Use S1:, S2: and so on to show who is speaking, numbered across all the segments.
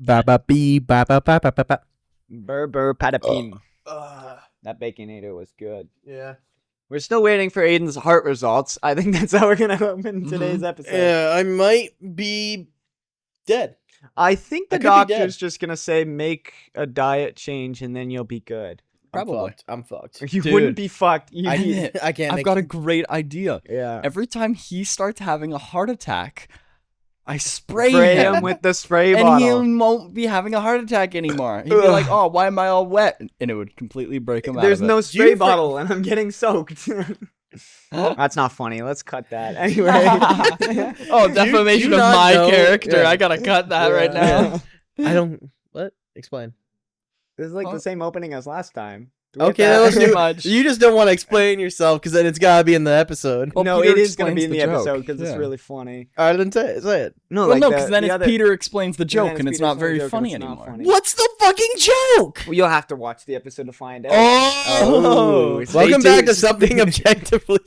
S1: Ba ba bee ba ba ba ba ba ba.
S2: Burr patapim. That Baconator was good.
S1: Yeah.
S2: We're still waiting for Aiden's heart results. I think that's how we're gonna open today's episode.
S1: Yeah, I might be dead.
S2: I think the
S1: I could be
S2: doctor's
S1: dead.
S2: just gonna say make a diet change and then you'll be good.
S3: Probably.
S1: I'm fucked.
S2: You
S3: Dude,
S2: wouldn't be fucked.
S3: I
S2: You'd be-
S3: can't.
S1: I can't.
S3: I've got a great idea.
S2: yeah.
S3: Every time he starts having a heart attack, I spray
S2: him
S3: him
S2: with the spray
S3: and
S2: bottle.
S3: he won't be having a heart attack anymore. He'd be like, "Oh, why am I all wet?" And it would completely break him
S2: There's
S3: out.
S2: no
S3: Of
S2: spray bottle and I'm getting soaked. That's not funny. Let's cut that. Anyway.
S3: Oh, defamation
S1: do
S3: of
S1: not
S3: my
S1: know-
S3: character.
S1: yeah.
S3: I gotta cut that right now.
S1: I don't. What? Explain.
S2: This is like
S3: Huh?
S2: the same opening as last time. Do we have
S1: Okay,
S2: to-
S1: that was
S3: Pretty
S1: too
S3: much.
S1: You just don't want to explain yourself because then it's gotta be in the episode.
S3: Well,
S2: no,
S3: Peter
S2: it is going to be in
S3: explains
S2: the
S3: the
S2: episode
S3: joke.
S2: because
S3: Yeah.
S2: it's really funny.
S1: All right, then say it.
S2: No,
S3: Well,
S2: like
S3: no,
S2: the-
S3: because then
S2: the
S3: it's
S2: other-
S3: Peter explains the joke, and it's
S2: Peter
S3: not very
S2: explains the joke
S3: funny
S2: and it's not
S3: anymore.
S2: funny.
S1: What's the fucking joke?
S2: Well, you'll have to watch the episode to find out.
S1: Oh,
S2: Stay
S1: welcome back
S2: tuned.
S1: to something objectively.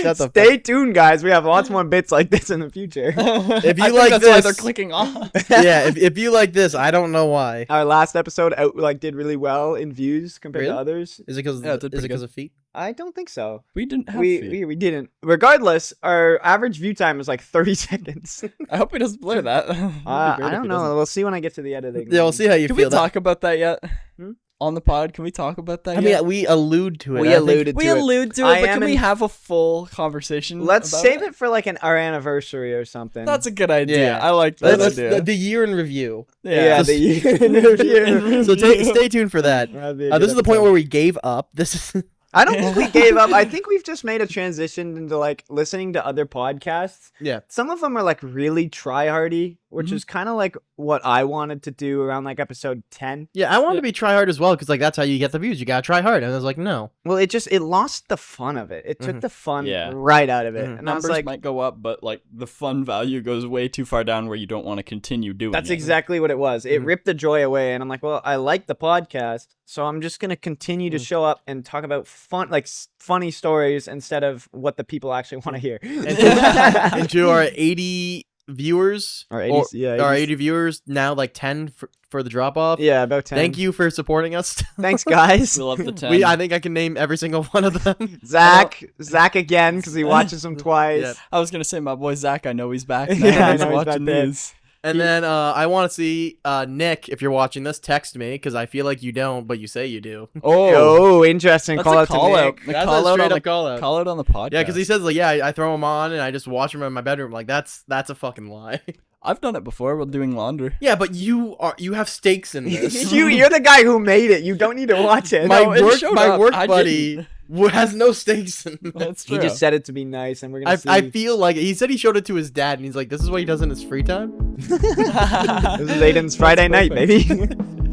S1: Shut the
S2: Stay tuned, guys. We have lots more bits like this in the future.
S1: If you
S3: I think
S1: like
S3: that's why
S1: this-
S3: they're clicking off.
S1: Yeah, if you like this, I don't know why.
S2: Our last episode did really well in views compared to
S1: Really?
S2: others.
S1: Is it because
S3: Yeah, it did pretty
S1: of feet?
S2: I don't think so.
S3: We didn't have
S2: We,
S3: feet.
S2: we didn't. Regardless, our average view time is like 30 seconds.
S3: I hope he doesn't blur that.
S2: I don't know. We'll see when I get to the editing.
S1: Yeah, we'll see how you
S3: Can we
S1: feel. That.
S3: talk about that yet?
S2: Hmm?
S3: On the pod, can we talk about that
S1: I
S3: yet?
S1: mean, we allude to it.
S2: We
S1: I think-
S2: alluded
S3: We
S2: to it.
S3: allude to
S2: I
S3: it, but
S2: am
S3: can we
S2: in-
S3: have a full conversation?
S2: Let's
S3: about
S2: save it for like our anniversary or something.
S3: That's a good idea.
S1: Yeah.
S3: I like that
S1: That's
S3: idea.
S1: the year in review.
S2: yeah,
S1: Just-
S2: the year in review.
S1: So stay tuned for that.
S2: That'd be a
S1: This
S2: good
S1: is the point
S2: episode.
S1: where we gave up. This is
S2: I don't think we gave up. I think we've just made a transition into like listening to other podcasts.
S1: Yeah.
S2: Some of them are like really try-hardy, which
S3: Mhm.
S2: is kind of like what I wanted to do around like episode 10.
S1: yeah. I wanted to be try hard as well because like that's how you get the views. You gotta try hard, and I was like, no.
S2: Well, it lost the fun of it. It took
S1: Mhm.
S2: the fun
S3: Yeah.
S2: right out of it.
S1: Mhm.
S2: And I was
S3: Numbers
S2: like,
S3: might go up, but like the fun value goes way too far down where you don't want to continue doing
S2: that's
S3: it.
S2: exactly what it was. It
S1: Mhm.
S2: ripped the joy away. And I'm like, well, I like the podcast, so I'm just going to continue to
S1: Mhm.
S2: show up and talk about funny stories instead of what the people actually want to hear.
S1: And to our 80 viewers,
S2: Our 80s, yeah,
S1: our
S2: 80s.
S1: 80 viewers now, like 10 for the drop off.
S2: Yeah, about 10.
S1: Thank you for supporting us.
S2: Thanks, guys.
S3: We love the 10.
S1: I think I can name every single one of them.
S2: Zach again, because he watches them twice.
S1: Yeah.
S3: I was gonna say my boy Zach. I know he's back. Now.
S2: Yeah, I
S3: He's
S2: know he's
S3: watching
S2: back there.
S3: these.
S1: And then I want to see Nick, if you're watching this, text me because I feel like you don't, but you say you do.
S2: Oh, interesting.
S3: That's
S2: Call
S3: a
S2: out to
S3: call out.
S2: Nick.
S3: A
S1: That's
S3: call
S1: a
S3: out
S1: straight
S3: on the
S1: up call out.
S3: call out on the podcast.
S1: Yeah, because he says like, yeah, I throw them on and I just watch them in my bedroom. Like that's a fucking lie.
S3: I've done it before while doing laundry.
S1: Yeah, but you have stakes in this.
S2: You're the guy who made it. You don't need to watch it.
S1: my
S3: No, it
S1: work
S3: showed up. I
S1: buddy
S3: didn't.
S1: has no stakes in this.
S3: That's
S2: He
S3: true.
S2: just said it to be nice, and we're gonna see.
S1: I feel like he said he showed it to his dad, and he's like, "This is what he does in his free time."
S2: This is Aiden's Friday night, baby.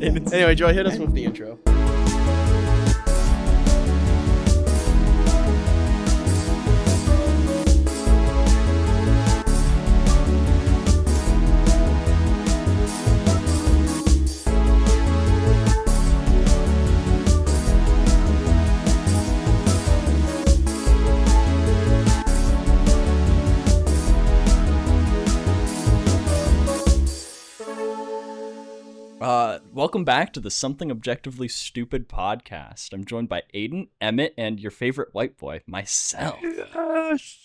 S1: Anyway, Joy, hit us with the intro.
S3: Welcome back to the Something Objectively Stupid podcast. I'm joined by Aiden, Emmett, and your favorite white boy, myself.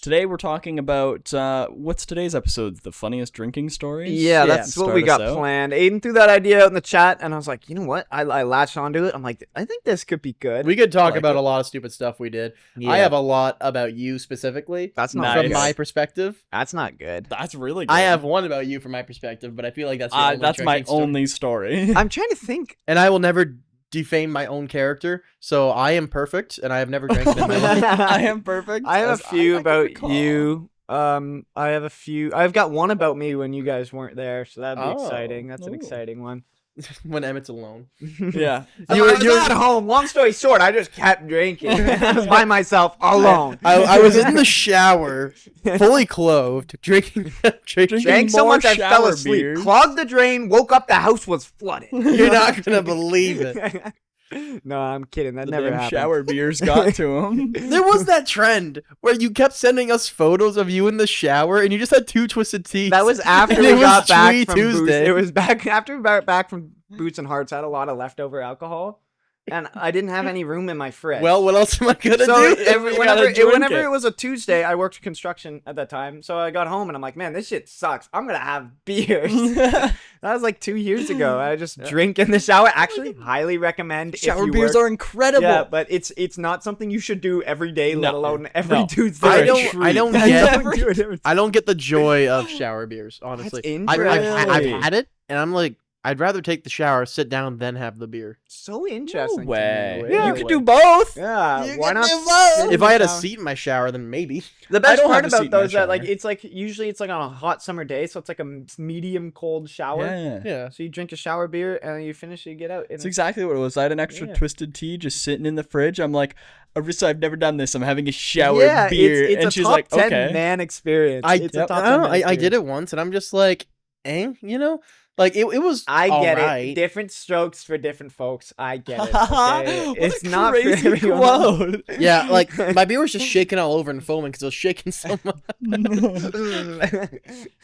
S3: Today we're talking about, what's today's episode? The funniest drinking stories?
S2: Yeah, that's what we got planned. Aiden threw that idea out in the chat, and I was like, you know what? I latched onto it. I'm like, I think this could be good.
S1: We could talk
S3: like
S1: about
S3: it.
S1: a lot of stupid stuff we did.
S2: Yeah.
S1: I have a lot about you specifically.
S2: That's not
S3: Nice.
S1: From my perspective.
S2: That's not good.
S3: That's really good.
S1: I have one about you from my perspective, but I feel like that's your only
S3: that's my
S1: drinking story.
S3: only story.
S2: I'm trying to think.
S1: And I will never defame my own character, so I am perfect, and I have never drank it in my life.
S3: I am perfect.
S2: I have a
S3: as
S2: few
S3: I could
S2: about
S3: recall.
S2: you. I have a few. I've got one about me when you guys weren't there, so that'd be
S1: Oh.
S2: exciting. That's an
S3: Ooh.
S2: exciting one.
S1: When Emmett's alone.
S3: Yeah.
S2: I was at home. Long story short, I just kept drinking. I was by myself alone.
S1: I was in the shower, fully clothed, drinking.
S2: Drank so
S3: more
S2: much I fell
S3: shower
S2: asleep.
S3: beers.
S2: Clogged the drain. Woke up. The house was flooded.
S1: You're not gonna believe it.
S2: No, I'm kidding. That
S3: The
S2: never
S3: damn
S2: happened.
S3: shower beers got to him.
S1: There was that trend where you kept sending us photos of you in the shower, and you just had two twisted teeth.
S2: That was after
S1: And
S2: we
S1: it was
S2: got back
S1: Tree
S2: from Boots.
S1: Tuesday.
S2: It was back after we got back from Boots and Hearts. I had a lot of leftover alcohol, and I didn't have any room in my fridge.
S1: Well, what else am I gonna
S2: so
S1: do?
S2: whenever
S3: drink it.
S2: it was a Tuesday, I worked construction at that time. So I got home and I'm like, man, this shit sucks. I'm gonna have beers. That was like 2 years ago. I just drink in the shower. Actually, highly recommend.
S3: Shower
S2: if you
S3: beers
S2: work.
S3: are incredible.
S2: Yeah, but it's not something you should do every day, let
S3: No.
S2: alone every
S3: No.
S2: Tuesday.
S1: I
S3: Very
S1: don't
S3: true.
S1: get
S2: Don't do it every
S1: I don't get the joy of shower beers, honestly. I've
S2: interesting.
S1: had it, and I'm like, I'd rather take the shower, sit down, then have the beer.
S2: So interesting. to me,
S3: way.
S2: Wade.
S3: Yeah,
S2: You
S3: you
S2: could
S3: could do both.
S2: Yeah,
S1: You
S2: why
S1: can
S2: not?
S1: do both.
S2: sit in
S1: If I
S2: the
S1: had a
S2: shower?
S1: seat in my shower, then maybe.
S2: The
S3: I
S2: best
S3: don't
S2: part
S3: have a seat
S2: about
S3: in my
S2: those that like
S3: shower.
S2: it's like usually it's like on a hot summer day, so it's like a medium cold shower.
S3: Yeah.
S1: Yeah.
S2: So you drink a shower beer and you finish it, you get out.
S3: That's exactly what it was. I had an extra
S2: Yeah.
S3: twisted tea just sitting in the fridge. I'm like, Arissa, I've never done this. I'm having a shower
S2: yeah,
S3: beer.
S2: It's
S3: and
S2: a
S3: she's
S2: top
S3: like,
S2: 10
S3: okay.
S2: man experience. It's a
S3: Yep.
S2: top
S1: I don't
S2: 10
S1: know.
S2: man
S1: I did
S2: experience.
S1: it once, and I'm just like, you know, like it was.
S2: I get
S1: alright.
S2: it. Different strokes for different folks. I get it.
S3: What
S2: Okay?
S3: a
S2: It's not for
S3: crazy
S2: everyone.
S3: quote.
S1: Yeah, like my beer was just shaking all over and foaming because it was shaking so much.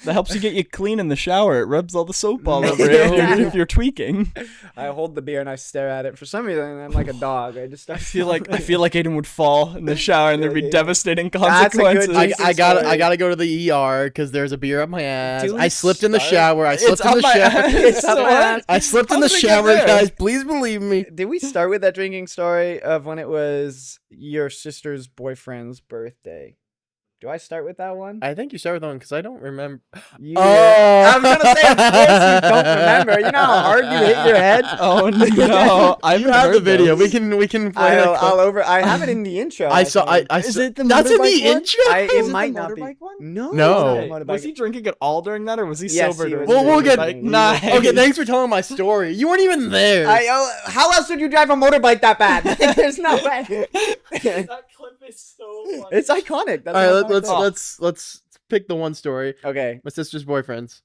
S3: That helps you get you clean in the shower. It rubs all the soap all over it if you're tweaking.
S2: I hold the beer and I stare at it. For some reason, I'm like a dog. I just
S3: I feel like Aiden would fall in the shower and there'd be
S2: Yeah.
S3: devastating
S2: That's a good
S3: consequences.
S2: choice.
S1: I gotta
S2: story.
S1: go to the ER because there's a beer up my ass.
S2: Do we
S1: I slipped in the
S2: start?
S1: shower. I slipped
S3: It's
S1: in
S3: up
S1: the
S3: my
S1: shower.
S3: ass.
S2: It's up my ass.
S1: I slipped in
S3: How
S1: the
S3: did it get
S1: shower,
S3: there?
S1: guys. Please believe me.
S2: Did we start with that drinking story of when it was your sister's boyfriend's birthday? Do I start with that one?
S1: I think you started with one because I don't remember.
S2: You,
S1: Oh.
S2: I'm gonna say, of course you don't remember. You know how hard you hit your head.
S3: Oh no! I
S1: You have the video. We can play that clip.
S2: I have it in the intro.
S1: I saw.
S2: think.
S3: Is it the
S1: That's in the
S3: motorbike one?
S1: intro.
S2: It might not be.
S3: motorbike one?
S2: No.
S1: No.
S2: it's not a
S3: Was
S2: motorbike.
S3: he drinking it all during that, or was he
S2: Yes,
S3: sober?
S2: he was
S3: during
S1: We'll
S3: the
S1: get-
S3: bike?
S2: he was-
S3: Nice.
S1: Okay, thanks for telling my story. You weren't even there.
S2: How else would you drive a motorbike that bad? There's no way.
S3: That clip is so funny.
S2: It's iconic. That's
S1: All right,
S2: what I'm
S1: let's pick the one story.
S2: saying. Okay.
S1: My sister's boyfriends.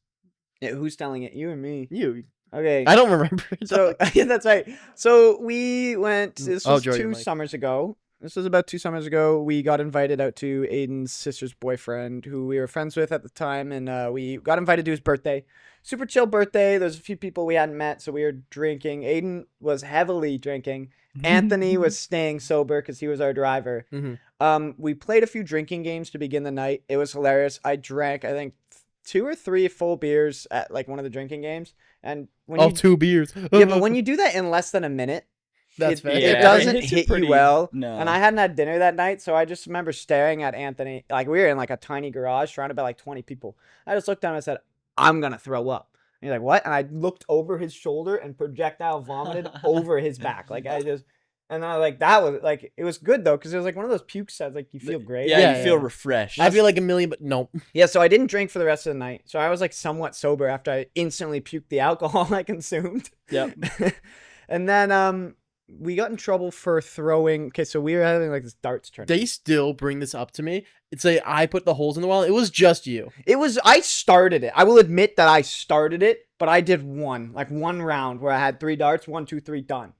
S2: Yeah, who's telling it? You and me.
S1: You.
S2: Okay.
S1: I don't remember. it.
S2: So yeah, that's right. So we went. This
S1: Oh,
S2: was
S1: Joey,
S2: 2
S1: Mike.
S2: summers ago. This was about 2 summers ago. We got invited out to Aiden's sister's boyfriend, who we were friends with at the time, and we got invited to his birthday. Super chill birthday. There's a few people we hadn't met, so we were drinking. Aiden was heavily drinking. Anthony was staying sober because he was our driver.
S1: Mhm.
S2: We played a few drinking games to begin the night. It was hilarious. I drank, I think, 2 or 3 full beers at like one of the drinking games, and when
S1: All
S2: you
S1: 2 beers.
S2: yeah, but when you do that in less than a minute,
S1: That's
S2: it,
S1: fair.
S2: it
S3: Yeah,
S2: doesn't
S3: it hits you
S2: hit
S3: pretty-
S2: you well.
S3: no.
S2: And I hadn't had dinner that night, so I just remember staring at Anthony. Like we were in like a tiny garage surrounded by like 20 people. I just looked down and I said, "I'm gonna throw up." And he's like, "What?" And I looked over his shoulder and projectile vomited over his back. Like I just, and then I like that was like it was good though because it was like one of those puke sets. Like you feel great.
S3: Yeah,
S1: Yeah,
S3: you feel
S1: yeah.
S3: refreshed.
S1: I feel like a million, but no.
S2: Yeah, so I didn't drink for the rest of the night. So I was like somewhat sober after I instantly puked the alcohol I consumed.
S3: Yep.
S2: And then we got in trouble for throwing. Okay, so we were having like this darts tournament.
S1: They still bring this up to me. It's like I put the holes in the wall. It was just you.
S2: I started it. I will admit that I started it, but I did one round where I had 3 darts, 1, 2, 3, done.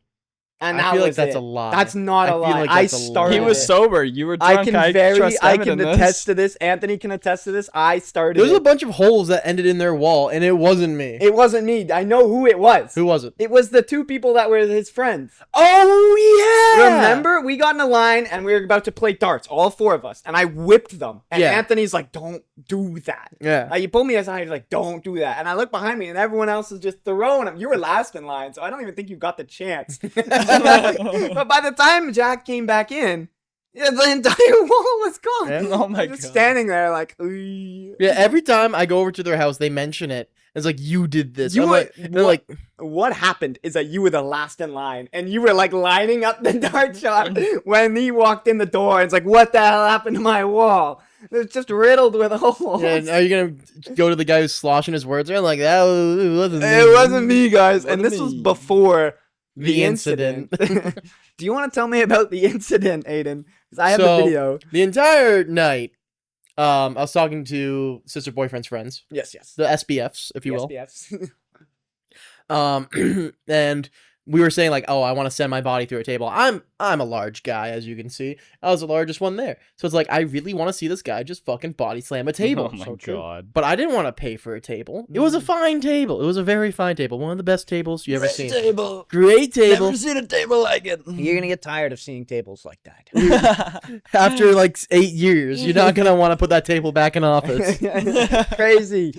S2: And
S1: I
S2: that
S1: feel like
S2: was
S1: that's
S2: it.
S1: a lie.
S2: That's not
S1: I
S2: a
S1: feel
S2: lie.
S1: like
S2: I
S1: that's a lie.
S2: started
S3: He was
S2: it.
S3: sober. You were drunk.
S2: I can
S3: trust
S2: I
S3: Evan
S2: can
S3: in
S2: attest
S3: this.
S2: to this. Anthony can attest to this. I started
S1: There was
S2: it.
S1: a bunch of holes that ended in their wall, and it wasn't me.
S2: It wasn't me. I know who it was.
S1: Who was it?
S2: It was the 2 people that were his friends.
S1: Oh yeah.
S2: Remember, we got in a line and we were about to play darts, all 4 of us, and I whipped them. And
S1: Yeah.
S2: Anthony's like, "Don't do that."
S1: Yeah.
S2: He pulled me aside. He's like, "Don't do that." And I look behind me, and everyone else is just throwing them. You were last in line, so I don't even think you got the chance. But by the time Jack came back in, yeah, the entire wall was gone.
S1: Yeah.
S3: Oh my
S2: Just
S3: god.
S2: standing there like, "Ooh."
S1: Yeah. Every time I go over to their house, they mention it. It's like you did this.
S2: You
S1: I'm
S2: were-
S1: like, they're like,
S2: What happened is that you were the last in line, and you were like lining up the dart shot when he walked in the door. And it's like, what the hell happened to my wall? It's just riddled with holes.
S1: yeah, are you gonna go to the guy who's sloshing his words around like that? It wasn't.
S2: It wasn't me, guys, and
S3: Wasn't
S2: this was
S3: me.
S2: before the
S1: The
S2: incident.
S1: incident.
S2: Do you want to tell me about the incident, Aiden? Because I have
S1: So-
S2: the video.
S1: The entire night, I was talking to sister boyfriend's friends,
S2: Yes, yes.
S1: the SBFs, if you will.
S2: SBFs.
S1: And we were saying like, oh, I want to send my body through a table. I'm a large guy, as you can see. I was the largest one there. So it's like, I really want to see this guy just fucking body slam a table.
S3: Oh my
S2: So true.
S3: god.
S1: But I didn't want to pay for a table. It was a fine table. It was a very fine table. One of the best tables you ever seen.
S2: Table.
S1: Great table.
S3: seen a table like it.
S2: You're gonna get tired of seeing tables like that.
S1: After like 8 years, you're not gonna want to put that table back in office.
S2: Crazy.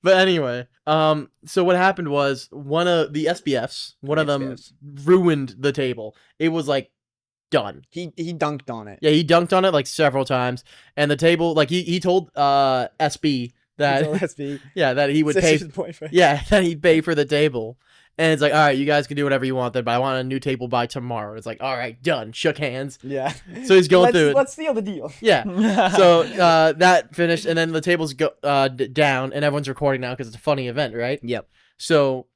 S1: But anyway, so what happened was one of the SBFs, one of them
S2: SBFs.
S1: ruined the table. It was like done.
S2: He dunked on it.
S1: Yeah, he dunked on it like several times, and the table, like he told SB that
S2: SB.
S1: yeah, that he would pay.
S2: Sister's boyfriend.
S1: Yeah, that he'd pay for the table. And it's like, all right, you guys can do whatever you want then, but I want a new table by tomorrow. It's like, all right, done. Shook hands.
S2: Yeah.
S1: So he's going through it.
S2: Let's seal the deal.
S1: Yeah. So that finished, and then the tables go down, and everyone's recording now because it's a funny event, right?
S2: Yep.
S1: So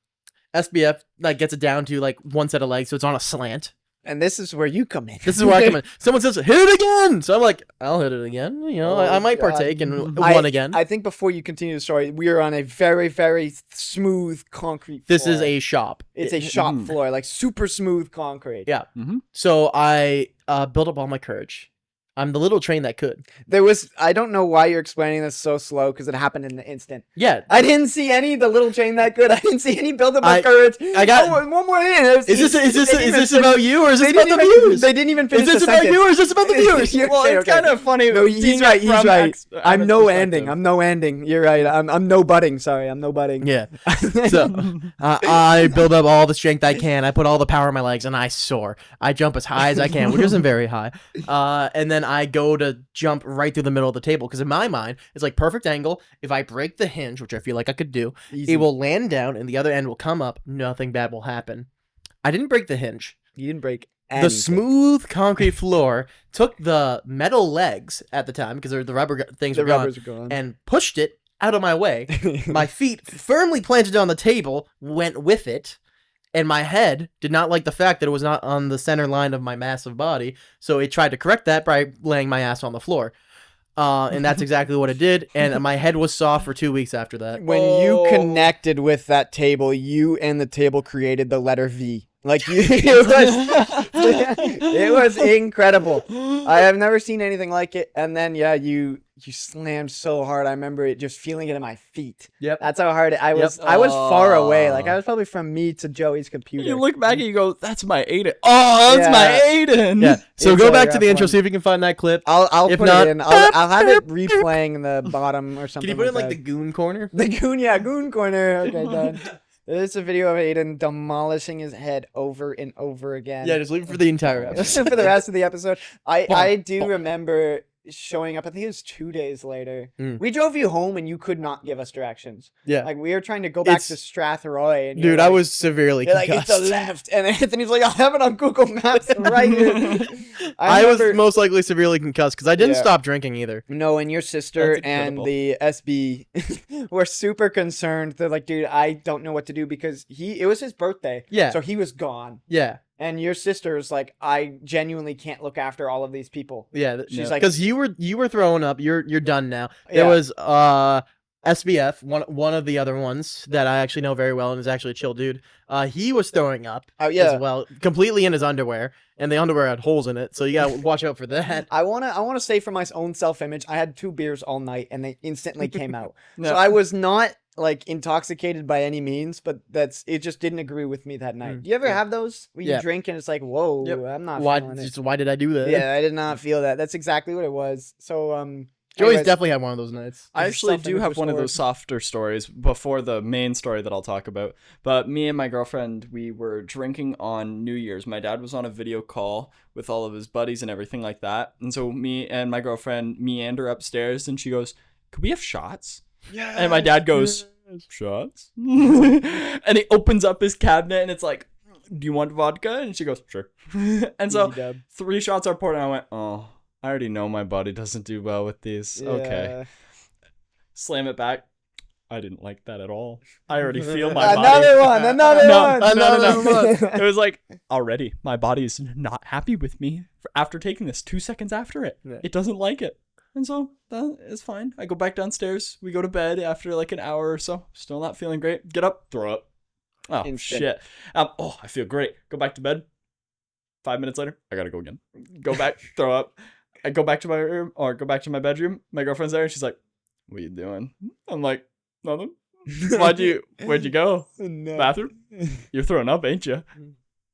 S1: SBF like gets it down to like one set of legs, so it's on a slant.
S2: And this is where you come in.
S1: This is where I come in. Someone says, hit it again! So I'm like, I'll hit it again. You know, I might
S2: God.
S1: partake in one again.
S2: I think before you continue the story, we are on a very, very smooth concrete
S1: This
S2: floor.
S1: is a shop.
S2: It's a shop floor, like super smooth concrete.
S1: Yeah.
S3: Mhm.
S1: So I built up all my courage. I'm the little train that could.
S2: I don't know why you're explaining this so slow because it happened in the instant.
S1: Yeah.
S2: I didn't see any the little chain that good. I didn't see any build up
S1: I-
S2: of courage.
S1: I got-
S2: one more in. It was-
S1: Is
S2: they didn't even
S1: this
S2: finish-
S1: about you or is this
S2: they
S1: about the
S2: didn't even-
S1: viewers?
S2: They didn't even
S1: Is
S2: finish
S1: this
S2: the
S1: about
S2: sentence.
S1: you or is this about the viewers?
S2: You're
S3: Well,
S2: okay,
S3: it's
S2: okay.
S3: kind of funny.
S2: No,
S3: seeing
S2: he's
S3: it
S2: right. He's
S3: from
S2: right.
S3: Emmett's
S2: I'm no
S3: perspective.
S2: ending. I'm no ending. You're right. I'm no budding. Sorry, I'm no budding.
S1: Yeah. So I build up all the strength I can. I put all the power in my legs and I soar. I jump as high as I can, which isn't very high. And then I go to jump right through the middle of the table because in my mind it's like perfect angle. If I break the hinge, which I feel like I could do,
S2: Easy.
S1: it will land down and the other end will come up. Nothing bad will happen. I didn't break the hinge.
S2: You didn't break
S1: The
S2: anything.
S1: smooth concrete floor took the metal legs at the time because the rubber things
S2: The
S1: were gone
S2: rubbers are gone.
S1: and pushed it out of my way. My feet firmly planted on the table, went with it, and my head did not like the fact that it was not on the center line of my massive body, so it tried to correct that by laying my ass on the floor. And that's exactly what it did, and my head was soft for 2 weeks after that.
S2: When you connected with that table, you and the table created the letter V. Like you, it was incredible. I have never seen anything like it. And then yeah, you slammed so hard. I remember it just feeling it in my feet.
S1: Yep.
S2: That's how hard I was.
S1: Yep.
S2: I was far away. Like
S3: Aw.
S2: I was probably from me to Joey's computer.
S3: You look back and you go, "That's my Aiden." Oh, that's my Aiden.
S1: Yeah. So
S2: It's
S1: go
S2: a
S1: back to
S2: rough
S1: the intro,
S2: one.
S1: see if you can find that clip.
S2: I'll
S1: If
S2: put
S1: not-
S2: it in. I'll have it replaying in the bottom or something.
S1: Can you put it in like
S2: that.
S1: the goon corner?
S2: The goon, yeah, goon corner. Okay, done. It's a video of Aiden demolishing his head over and over again.
S1: Yeah, just leave it for the entire episode.
S2: For the rest of the episode. I
S1: Bonk,
S2: do
S1: bonk.
S2: remember showing up. I think it was 2 days later.
S1: Mm.
S2: We drove you home and you could not give us directions.
S1: Yeah.
S2: Like we were trying to go back
S1: It's-
S2: to Strathroy. And you're
S1: Dude, I
S2: like-
S1: was severely
S2: You're like,
S1: concussed.
S2: it's the left. And Anthony's like, I have it on Google Maps right here.
S1: I was
S2: remember-
S1: most likely severely concussed because I didn't
S2: Yeah.
S1: stop drinking either.
S2: No, and your sister
S3: That's
S2: and
S3: incredible.
S2: the SB were super concerned. They're like, dude, I don't know what to do because it was his birthday.
S1: Yeah.
S2: So he was gone.
S1: Yeah.
S2: And your sister is like, I genuinely can't look after all of these people.
S1: Yeah.
S2: She's like,
S1: Because you were throwing up. You're done now. There
S2: Yeah.
S1: was SBF, one of the other ones that I actually know very well and is actually a chill dude. He was throwing up
S2: oh yeah.
S1: as well, completely in his underwear, and the underwear had holes in it, so you gotta watch out for that.
S2: I wanna say for my own self-image, I had 2 beers all night and they instantly came out.
S3: No.
S2: So I was not like intoxicated by any means, but it just didn't agree with me that night.
S1: Mm,
S2: Do you ever
S1: yeah.
S2: have those where you
S1: Yeah.
S2: drink and it's like, whoa,
S1: Yep.
S2: I'm not
S1: Why?
S2: feeling it.
S1: Just why did I do that?
S2: Yeah, I did not feel that. That's exactly what it was. So
S1: Joey's
S2: anyways,
S1: definitely had one of those nights.
S3: I
S2: His
S3: actually do
S2: self-image
S3: have one of
S2: restored.
S3: those softer stories before the main story that I'll talk about. But me and my girlfriend, we were drinking on New Year's. My dad was on a video call with all of his buddies and everything like that. And so me and my girlfriend meander upstairs and she goes, "Could we have shots?"
S1: Yeah.
S3: And my dad goes, "Shots?" And he opens up his cabinet and it's like, "Do you want vodka?" And she goes, "Sure." And so
S2: easy dub.
S3: 3 shots are poured and I went, "Oh, I already know my body doesn't do well with these." Okay.
S2: Yeah.
S3: Slam it back. I didn't like that at all. I already feel my
S2: Another
S3: body.
S2: one, another
S3: No,
S2: one.
S3: no.
S2: Another
S3: It was like, already, my body's not happy with me after taking this 2 seconds after it.
S1: Yeah.
S3: It doesn't like it. And so that is fine. I go back downstairs. We go to bed after like an hour or so. Still not feeling great. Get up, throw up. Oh,
S2: Instant.
S3: shit. I feel great. Go back to bed. 5 minutes later, I gotta go again. Go back, throw up. I go back to my room or go back to my bedroom. My girlfriend's there and she's like, "What are you doing?" I'm like, "Nothing." Where'd you go?
S2: No.
S3: Bathroom? You're throwing up, ain't you?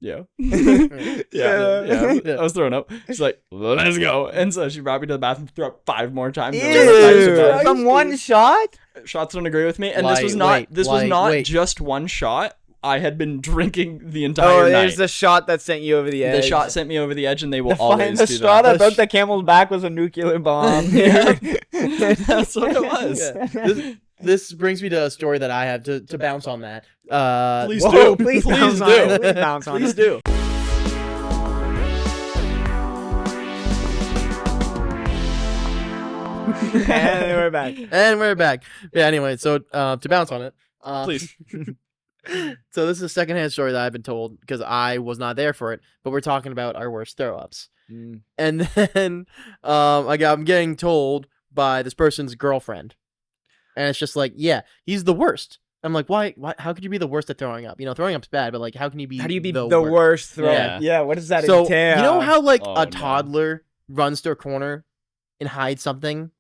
S3: Yeah.
S2: Yeah.
S3: Yeah. I was throwing up. She's like, "Let's go." And so she brought me to the bathroom, threw up 5 more times. and went back to bed.
S2: From one shot?
S3: Shots don't agree with me. And this was not just one shot. I had been drinking the entire night.
S2: There's the shot that sent you over the edge.
S3: The shot sent me over the edge, and they will
S2: The
S3: always
S2: the
S3: do
S2: straw
S3: that.
S2: that broke the camel's back was a nuclear bomb.
S3: Yeah. That's what it was.
S1: Yeah. This brings me to a story that I have to bounce on that.
S3: Please
S2: Whoa,
S3: do.
S2: please
S3: Please
S2: bounce
S3: do.
S2: on it. Please bounce on
S3: Please
S2: it.
S3: do.
S2: And we're back.
S1: And we're back. Yeah. Anyway, so to bounce on it.
S3: Please.
S1: So this is a secondhand story that I've been told because I was not there for it. But we're talking about our worst throw ups. And then I'm getting told by this person's girlfriend, and it's just like, yeah, he's the worst. I'm like, why? How could you be the worst at throwing up? You know, throwing up's bad, but like, how can you be?
S2: How do you be
S1: the
S2: the
S1: worst?
S2: worst throw?
S3: Yeah.
S2: Yeah. What does that
S1: So
S2: entail?
S1: you know how like
S3: Oh,
S1: a
S3: no.
S1: toddler runs to a corner and hides something,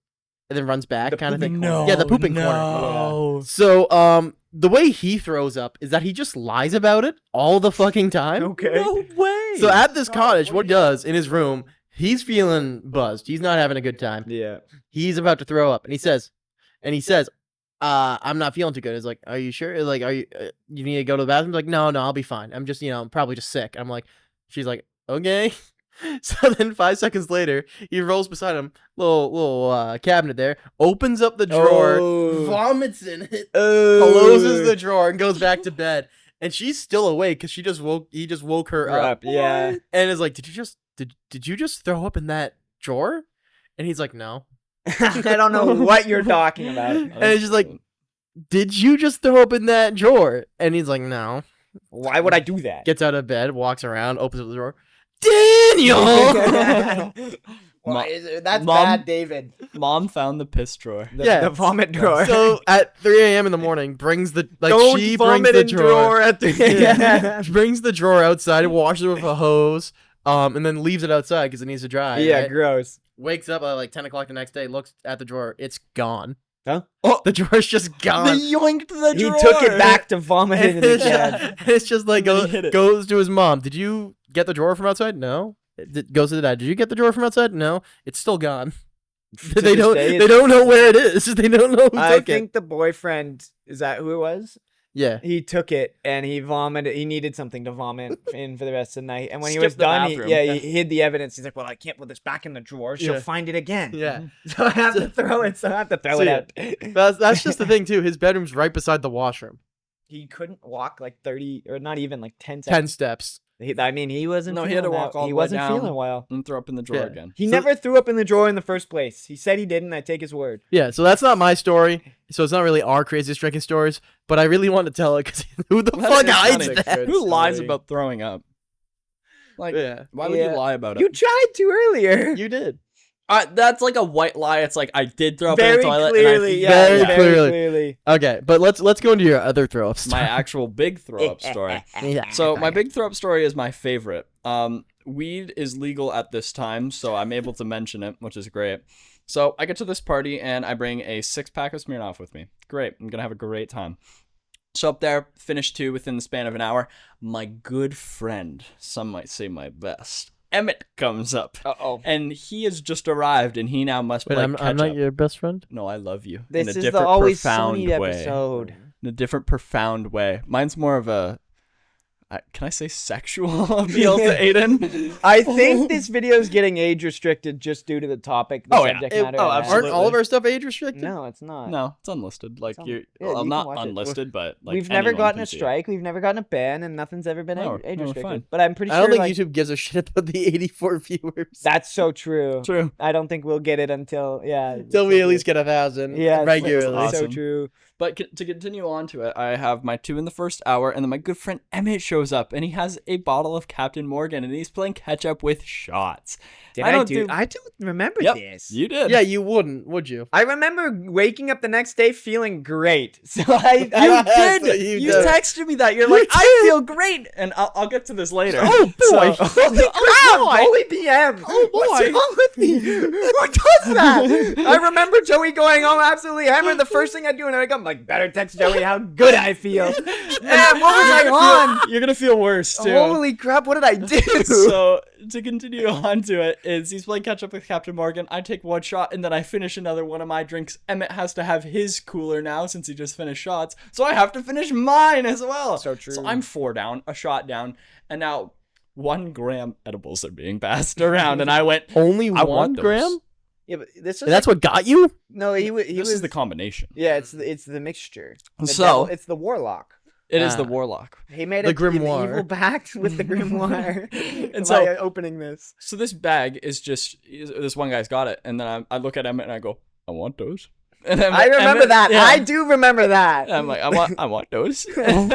S1: and then runs back,
S2: The
S1: kind of thing.
S2: pooping corner.
S1: Yeah, the pooping corner. So the way he throws up is that he just lies about it all the fucking time.
S2: Okay.
S3: No way.
S1: So at this cottage, what he does in his room, he's feeling buzzed. He's not having a good time.
S2: Yeah.
S1: He's about to throw up, and he says, I'm not feeling too good. It's like, are you sure? Like, are you you need to go to the bathroom? He's like, no, I'll be fine. I'm just, I'm probably just sick. I'm like, she's like, okay. So then 5 seconds later, he rolls beside him, little cabinet there, opens up the drawer,
S2: Oh.
S1: vomits in it,
S2: Oh.
S1: closes the drawer, and goes back to bed. And she's still awake because he just woke her up.
S2: Yeah.
S1: And is like, did you just throw up in that drawer? And he's like, no.
S2: I don't know what you're talking about.
S1: And it's just like, did you just throw up in that drawer? And he's like, no.
S2: Why would I do that?
S1: Gets out of bed, walks around, opens up the drawer. Daniel!
S2: That's
S3: Mom?
S2: bad, David.
S3: Mom found the piss drawer.
S2: The vomit drawer.
S1: So at 3 a.m. in the morning, brings the
S2: Don't
S1: she
S2: vomit
S1: brings the
S2: in drawer at the
S1: Yeah. She brings the drawer outside, washes it with a hose, and then leaves it outside because it needs to dry.
S2: Yeah,
S1: right?
S2: gross.
S1: Wakes up at like 10 o'clock the next day, looks at the drawer, it's gone.
S2: Huh?
S1: Oh, the drawer's just gone.
S3: yoinked the
S2: He took it back to vomit
S1: And
S2: in it
S1: it's,
S2: again.
S1: it's just like
S3: And then he hit it.
S1: goes to his mom. Did you get the drawer from outside? No. Goes to the dad. Did you get the drawer from outside? No. It's still gone.
S2: To
S1: they
S2: this
S1: don't.
S2: day,
S1: They don't know where it is. They don't know who
S2: I
S1: took
S2: think the boyfriend, is that who it was?
S1: it. Yeah.
S2: He took it and he vomited. He needed something to vomit in for the rest of the night. And when he was
S3: Skipped the
S2: done,
S3: bathroom.
S2: he hid the evidence. He's like, well, I can't put this back in the drawer. She'll
S1: Yeah.
S2: find it again.
S1: Yeah.
S2: So I have to throw it. So I have to throw it out.
S1: That's just the thing too. His bedroom's right beside the washroom.
S2: He couldn't walk like 30 or not even like 10
S1: 10
S2: seconds.
S1: steps.
S2: I mean, he wasn't.
S3: No, he had to
S2: feeling
S3: walk
S2: that-
S3: all
S2: He
S3: the way
S2: wasn't
S3: down.
S2: feeling well.
S3: And throw up in the drawer
S1: Yeah.
S3: again.
S2: He
S1: So-
S2: never threw up in the drawer in the first place. He said he didn't. I take his word.
S1: Yeah. So that's not my story. So it's not really our craziest drinking stories. But I really want to tell it because who the
S3: That
S1: fuck
S3: is
S1: hides
S3: kinda
S1: that?
S2: good.
S3: Who lies
S2: story.
S3: about throwing up? Like,
S1: Yeah.
S3: why would
S2: Yeah.
S3: you lie about it?
S2: You tried to earlier.
S1: You did.
S3: That's like a white lie. It's like I did throw up in
S2: Very
S3: the toilet.
S2: clearly,
S3: and I,
S2: yeah,
S1: Very
S2: very
S1: clearly. Okay, but let's go into your other throw ups.
S3: my actual big throw up story.
S1: Yeah.
S3: So my big throw up story is my favorite. Weed is legal at this time, so I'm able to mention it, which is great. So I get to this party and I bring a 6-pack of Smirnoff with me. Great, I'm gonna have a great time. So up there, finish 2 within the span of an hour. My good friend, some might say my best, Emmett comes up,
S2: Uh-oh.
S3: and he has just arrived, and he now must
S1: Wait,
S3: play
S1: I'm
S3: catch
S1: not
S3: up.
S1: your best friend.
S3: No, I love you.
S2: This
S3: in a
S2: is the
S3: different,
S2: Always
S3: profound
S2: Sunny
S3: way.
S2: episode.
S3: In a different, profound way. Mine's more of a, can I say sexual appeal to Aiden?
S2: I think this video is getting age restricted just due to the topic. The
S3: Oh, yeah.
S2: subject
S3: It-
S2: matter
S3: oh,
S2: it has.
S3: absolutely.
S1: Aren't all of our stuff age restricted?
S2: No, it's not.
S3: No, it's unlisted. Like
S2: It's
S3: you're,
S2: yeah,
S3: well,
S2: you can
S3: not
S2: watch it.
S3: unlisted, but like
S2: We've never
S3: anyone
S2: gotten
S3: can
S2: a
S3: see it.
S2: strike. We've never gotten a ban, and nothing's ever been
S3: No,
S2: age
S3: no,
S2: restricted.
S3: fine.
S2: But I'm pretty
S1: I
S2: sure
S1: don't think
S2: like,
S1: YouTube gives a shit about the 84 viewers.
S2: that's so true.
S3: True.
S2: I don't think we'll get it until
S1: Until we at least get 1,000
S2: yeah, it's
S1: regularly.
S2: so
S3: Awesome.
S2: true.
S3: But to continue on to it, I have my 2 in the first hour, and then my good friend Emmett shows up, and he has a bottle of Captain Morgan, and he's playing catch up with shots.
S2: I don't remember
S3: Yep,
S2: this.
S3: you did.
S1: Yeah, you wouldn't, would you?
S2: I remember waking up the next day feeling great. So
S3: You
S1: That's what
S3: did.
S1: you
S3: You
S1: did.
S3: texted me that. You're like, I feel great, and I'll get to this later.
S1: Oh, boy.
S2: Holy crap! Holy PM!
S1: Oh, boy.
S2: What's wrong with me? Who does that? I remember Joey going home absolutely hammered. The first thing I do when I wake up, I'm like, better text Joey how good I feel. Man, what was I on?
S3: You're gonna feel worse too.
S2: Holy crap! What did I do?
S3: So to continue on to it is he's playing catch up with Captain Morgan. I take one shot and then I finish another one of my drinks. Emmett has to have his cooler now since he just finished shots, so I have to finish mine as well.
S2: So true.
S3: So I'm 4 down, a shot down, and now 1 gram edibles are being passed around, and I went.
S1: Only
S3: I
S1: 1
S3: want those.
S1: gram?
S2: Yeah, but this
S1: And that's what got you?
S2: No, he
S3: This
S2: was
S3: is the combination.
S2: Yeah, it's the mixture. The
S3: So-
S2: devil- it's the warlock.
S3: It is the
S1: Ah.
S3: warlock.
S2: He made
S1: The
S2: an
S1: grimoire.
S2: evil pact with the grimoire.
S3: And
S2: by
S3: so-
S2: opening this.
S3: So this bag is just this one guy's got it, and then I look at Emmett and I go, I want those. And then
S2: I remember
S3: Emmett-
S2: that.
S3: yeah.
S2: I do remember that.
S3: I'm like, I want those.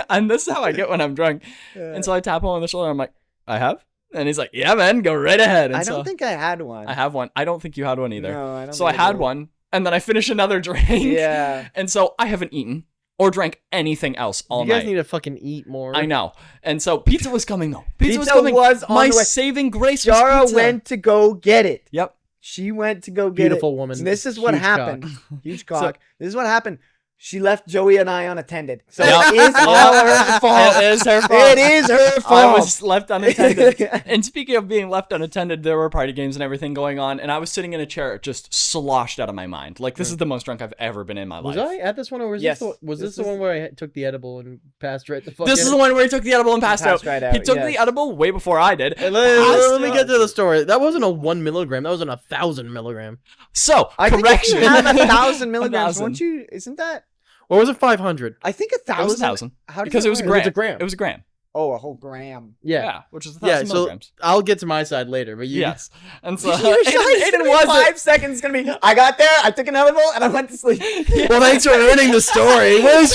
S3: And this is how I get when I'm drunk. And so I tap him on the shoulder. I'm like, I have? And he's like, yeah, man, go right ahead. And
S2: I
S3: so
S2: don't think I had one.
S3: I have one. I don't think you had one either.
S2: No, I don't.
S3: So I
S2: think
S3: had
S2: did.
S3: one, and then I finish another drink.
S2: Yeah.
S3: And so I haven't eaten or drank anything else all
S1: You guys
S3: night.
S1: need to fucking eat more.
S3: I know. And so pizza was coming though. Pizza was
S2: Pizza
S3: coming.
S2: was on
S3: My
S2: the way.
S3: saving grace was
S2: Jara
S3: pizza.
S2: went to go get it.
S3: Yep.
S2: She went to go get
S1: Beautiful
S2: it.
S1: woman.
S2: So this is what
S1: Huge
S2: happened.
S1: cock.
S2: Huge cock. This is what happened. She left Joey and I unattended. So
S3: Yep.
S2: it is all her fault.
S3: It is her fault.
S2: It is her fault.
S3: I was left unattended. And speaking of being left unattended, there were party games and everything going on, and I was sitting in a chair just sloshed out of my mind. Like, this is the most drunk I've ever been in my
S1: Was
S3: life.
S1: I at this one, or was
S2: Yes.
S1: this
S2: This
S1: the
S2: is-
S1: one where I took the edible and passed right the fuck
S3: This
S1: in?
S3: is the one where he took the edible and passed out.
S2: Right out.
S3: He took
S2: yes.
S3: the edible way before I did.
S1: Let
S3: Passed
S1: me
S3: out.
S1: get to the story. That wasn't a 1 milligram. That was an 1,000 milligram.
S3: So,
S2: I think
S3: correction.
S2: you have 1,000 milligrams.
S3: 1,000.
S2: Won't you? Isn't that?
S1: Or was it 500?
S2: I think
S3: It was
S2: 1,000.
S3: 1,000.
S2: How does
S3: Because
S2: that
S3: it was a
S2: work?
S3: gram.
S1: It was a gram.
S3: It was a gram.
S2: Oh, a whole gram.
S1: Yeah.
S3: Which is 1,000
S1: Yeah, so
S3: milligrams.
S1: I'll get to my side later, but you...
S3: Yes. And so,
S2: Aiden was 5 seconds gonna be. I got there. I took an edible and I went to sleep.
S1: Well, thanks for ruining the story. Where's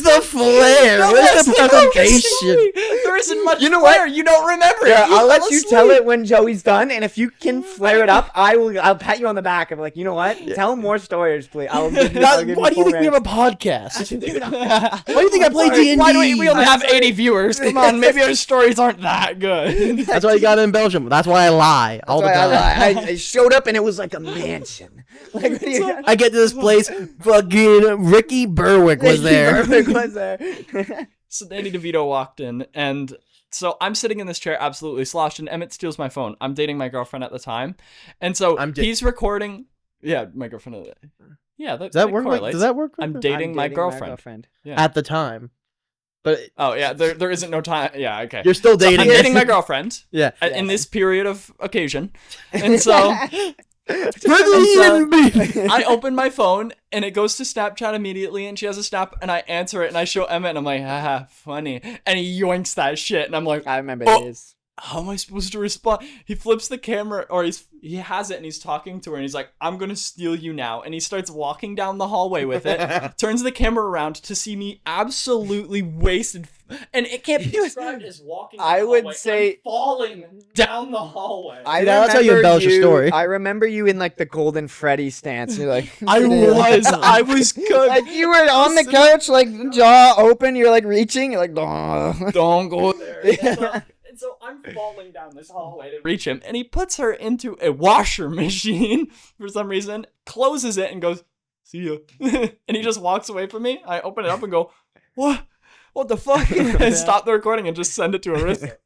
S1: the flair?
S3: No,
S1: Where's
S3: that's
S1: the
S3: the
S1: presentation?
S3: There isn't much
S2: You know
S3: flair.
S2: what?
S3: You don't remember
S2: Yeah,
S3: it.
S2: I'll let
S3: fell
S2: you
S3: asleep.
S2: tell it when Joey's done, and if you can flare it up, I'll pat you on the back. I'm like, you know what? Tell more stories, please. I'll give you. I'll give
S1: Why do you
S2: full
S1: think we have
S2: range.
S1: a podcast? Why do you think I play D&D?
S3: Why do we only have 80 viewers? Come on, maybe our stories aren't that good.
S1: That's why you got it in Belgium. That's why I lie all the
S2: That's why
S1: time.
S2: I showed up and it was like a mansion. Like, what do you
S1: I get to this place, fucking Ricky Berwick was there.
S2: Perfect was there.
S3: So Danny DeVito walked in, and so I'm sitting in this chair absolutely sloshed, and Emmett steals my phone. I'm dating my girlfriend at the time, and so he's recording. Yeah, my girlfriend. Yeah,
S1: Does that work?
S3: correlates.
S1: Does that work?
S3: I'm dating my girlfriend. Yeah.
S1: At the time. But
S3: Oh yeah, there isn't no time. Yeah, okay.
S1: you're still
S3: So
S1: dating.
S3: I'm dating my girlfriend.
S1: Yeah.
S3: In this period of occasion, and so
S1: I
S3: I open my phone and it goes to Snapchat immediately, and she has a snap, and I answer it, and I show Emmett, and I'm like, haha, funny, and he yoinks that shit, and I'm like,
S2: I remember
S3: Oh.
S2: this.
S3: how am I supposed to respond? He flips the camera, or he has it, and he's talking to her, and he's like, I'm gonna steal you now, and he starts walking down the hallway with it, turns the camera around to see me absolutely wasted, and it can't be described as walking down
S2: I
S3: the
S2: would
S3: hallway.
S2: say-
S3: I'm falling down the hallway.
S1: That's how you embellish a story.
S2: I remember you in like the Golden Freddy stance. You're like,
S3: I was good.
S2: like you were on the couch, like jaw open. You're like reaching. You're like,
S3: Don't go there. And so I'm falling down this hallway to reach him, and he puts her into a washer machine for some reason, closes it, and goes, see ya. And he just walks away from me. I open it up and go, what? What the fuck? And stop the recording and just send it to Arissa.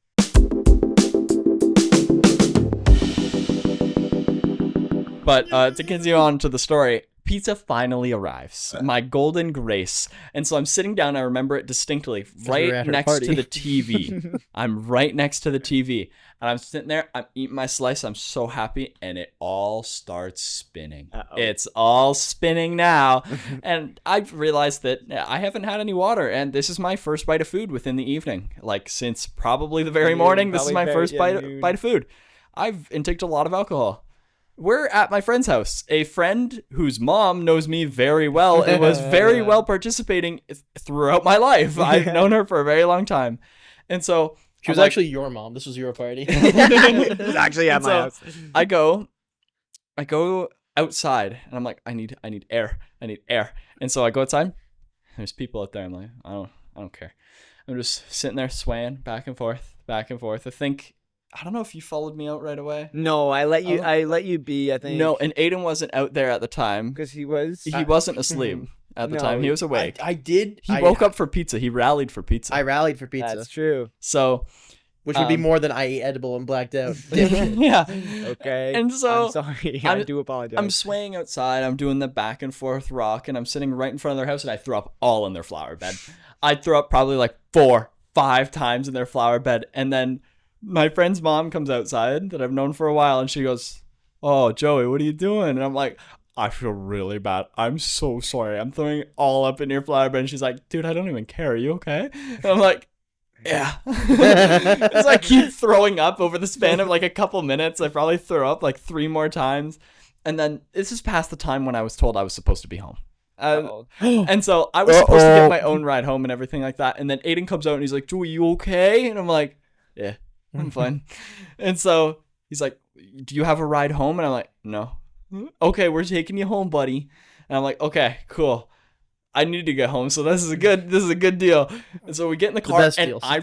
S3: But to continue on to the story, pizza finally arrives. My golden grace. And so I'm sitting down. I remember it distinctly.
S1: we were
S3: Right
S1: at her
S3: next
S1: party.
S3: to the TV. I'm right next to the TV. And I'm sitting there. I'm eating my slice. I'm so happy. And it all starts spinning.
S2: Uh-oh.
S3: It's all spinning now. And I've realized that I haven't had any water. And this is my first bite of food within the evening. Like, since probably the very
S2: Noon,
S3: morning, this is
S2: probably
S3: my first
S2: noon.
S3: bite of food. I've intaked a lot of alcohol. we're at my friend's house. A friend whose mom knows me very well and was very well participating throughout my life. I've known her for a very long time. And so
S1: She was actually your mom. This was your party.
S2: It was actually at my house.
S3: I go outside and I'm like, I need air. And so I go outside. There's people out there. I'm like, I don't care. I'm just sitting there swaying back and forth. I don't know if you followed me out right away.
S2: No, I let you be, I think.
S3: No, and Aiden wasn't out there at the time.
S2: Because he
S3: Wasn't asleep at the
S2: No,
S3: time. He was awake.
S1: I did.
S3: He woke up for pizza. He rallied for pizza.
S1: I rallied for pizza,
S2: That's true.
S3: So,
S1: which would be more than I ate edible and blacked out.
S3: yeah.
S2: Okay.
S3: And so
S2: I'm sorry. I do apologize.
S3: I'm swaying outside. I'm doing the back and forth rock, and I'm sitting right in front of their house, and I threw up all in their flower bed. I threw up probably like 4-5 times in their flower bed, and then my friend's mom comes outside that I've known for a while, and she goes, "Oh, Joey, what are you doing?" And I'm like, "I feel really bad. I'm so sorry. I'm throwing all up in your flower bed." And she's like, "Dude, I don't even care. Are you okay?" And I'm like, "Yeah." So I keep throwing up over the span of like a couple minutes. I probably threw up like 3 more times. And then this is past the time when I was told I was supposed to be home. And so I was supposed to get my own ride home and everything like that. And then Aiden comes out and he's like, "Joey, you okay?" And I'm like, "Yeah, I'm fine." And so he's like, "Do you have a ride home?" And I'm like, "No." "Okay, we're taking you home, buddy." And I'm like, "Okay, cool. I need to get home, so this is a good deal." And so we get in the car, and
S1: deals.
S3: I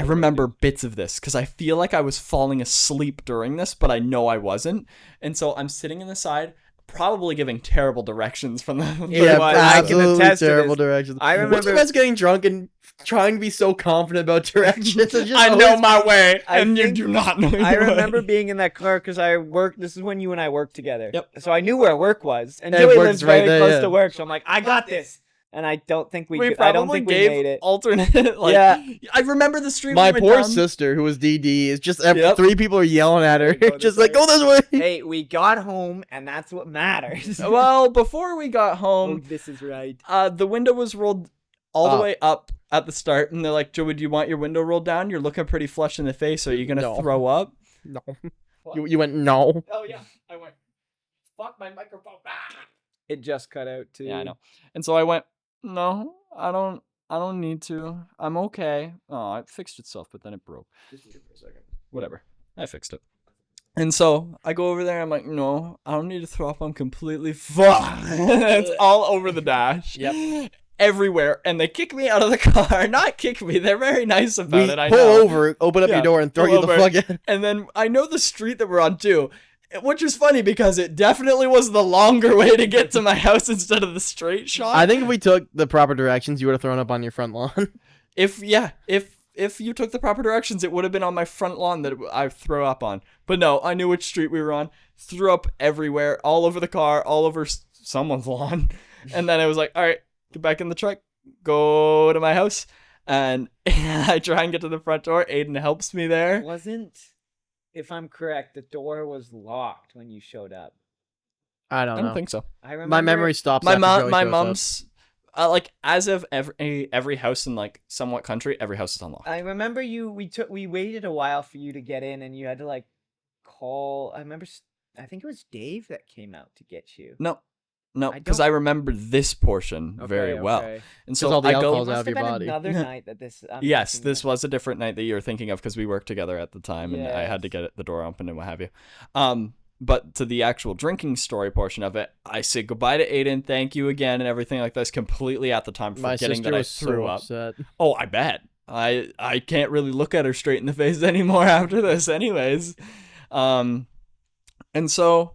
S3: remember bits of this because I feel like I was falling asleep during this, but I know I wasn't. And so I'm sitting in the side, probably giving terrible directions from the
S1: Yeah,
S2: I can
S1: absolutely
S2: attest to
S1: terrible
S2: this.
S1: directions.
S2: I
S1: What's
S2: remember-
S1: you guys getting drunk and trying to be so confident about directions? And just
S3: I know
S1: always-
S3: my way,
S2: I
S3: and you
S2: think-
S3: do not know your
S2: I
S3: way.
S2: remember being in that car because I worked. This is when you and I worked together.
S3: Yep.
S2: So I knew where work was, and
S1: And
S2: Joey
S1: work's
S2: lives
S1: right
S2: very
S1: there,
S2: close
S1: yeah.
S2: to work. So I'm like, I got this. And I don't think we.
S3: We
S2: I don't
S3: probably
S2: think we
S3: gave
S2: made it.
S3: alternate. Like,
S2: Yeah.
S3: I remember the street.
S1: My
S3: we went
S1: poor
S3: down.
S1: sister, who was DD, is just
S3: Yep.
S1: 3 people are yelling at her,
S2: Go this
S1: just like,
S2: way.
S1: "Go this way."
S2: Hey, we got home, and that's what matters.
S3: Well, before we got
S2: Oh,
S3: home,
S2: this is right.
S3: the window was rolled all the
S1: Up.
S3: way up at the start, and they're like, "Joey, do you want your window rolled down? You're looking pretty flush in the face. Are you gonna
S1: No.
S3: throw up?"
S1: No, you went no.
S3: Oh yeah, I went. Fuck my microphone.
S2: It just cut out too.
S3: Yeah, I know. And so I went, "No, I don't need to. I'm okay." Oh, it fixed itself, but then it broke. Just wait for a second. Whatever. I fixed it. And so I go over there. I'm like, "No, I don't need to throw up. I'm completely fine." It's all over the dash.
S1: Yep.
S3: Everywhere. And they kick me out of the car. Not kick me. They're very nice about
S1: We
S3: it. I
S1: pull
S3: know.
S1: over, open up
S3: Yeah,
S1: your door, and throw
S3: pull
S1: you the
S3: over.
S1: fuck in.
S3: And then I know the street that we're on too. Which is funny because it definitely was the longer way to get to my house instead of the straight shot.
S1: I think if we took the proper directions, you would have thrown up on your front lawn.
S3: If you took the proper directions, it would have been on my front lawn that I threw up on. But no, I knew which street we were on. Threw up everywhere, all over the car, all over someone's lawn. And then I was like, "All right, get back in the truck, go to my house." And I try and get to the front door. Aiden helps me there.
S2: Wasn't, if I'm correct, the door was locked when you showed up.
S1: I
S3: I
S1: don't
S3: don't
S1: know.
S3: think so.
S2: I remember.
S1: My memory stops.
S3: My
S1: after
S3: mom,
S1: Joey
S3: my
S1: shows up.
S3: mom's, like as of every house in like somewhat country, every house is unlocked.
S2: I remember you. We waited a while for you to get in, and you had to like call. I remember. I think it was Dave that came out to get you.
S3: No,
S2: I
S3: because
S2: don't-
S3: I remember this portion very well.
S2: Okay.
S3: And so
S1: all the
S3: I
S1: alcohol's
S3: go.
S1: out
S2: Must
S1: of
S2: have
S1: your
S2: been
S1: body.
S2: another night that this. I'm
S3: Yes,
S2: thinking
S3: this
S2: of.
S3: was a different night that you were thinking of because we worked together at the time, and I had to
S2: Yes.
S3: get the door open and what have you. But to the actual drinking story portion of it, I say goodbye to Aiden, thank you again, and everything like this. Completely at the time
S1: My
S3: forgetting
S1: sister
S3: that I
S1: was
S3: threw
S1: so
S3: up.
S1: upset.
S3: Oh, I bet. I can't really look at her straight in the face anymore after this, anyways. And so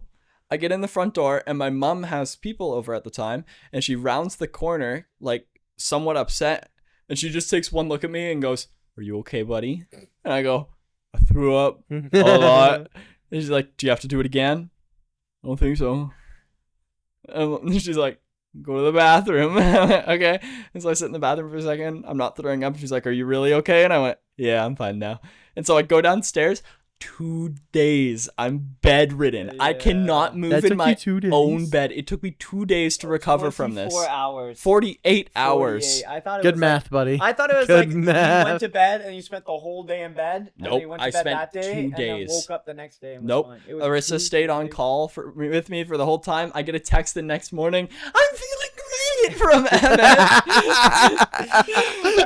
S3: I get in the front door, and my mom has people over at the time, and she rounds the corner, like somewhat upset, and she just takes one look at me and goes, "Are you okay, buddy?" And I go, "I threw up a lot." And she's like, "Do you have to do it again?" "I don't think so." And she's like, "Go to the bathroom." Okay. And so I sit in the bathroom for a second. I'm not throwing up. She's like, "Are you really okay?" And I went, "Yeah, I'm fine now." And so I go downstairs, 2 days. I'm bedridden. I
S2: Yeah.
S3: cannot move
S1: That
S3: in
S1: took
S3: my
S1: you 2 days.
S3: own bed. It took me 2 days to recover from this.
S2: 24 hours.
S3: 48 hours.
S2: 48. I thought it
S1: Good
S2: was
S1: math, buddy.
S2: I thought it was
S1: Good
S2: like
S1: math.
S2: you went to bed and you spent the whole day in bed. And then
S3: Nope,
S2: you went
S3: I
S2: to bed
S3: spent
S2: that day
S3: 2
S2: and then
S3: days.
S2: woke up the next day. And was
S3: Nope.
S2: fine. It was
S3: Arissa
S2: 2
S3: stayed on
S2: days.
S3: call with me for the whole time. I get a text the next morning. I'm feeling great from Emmett.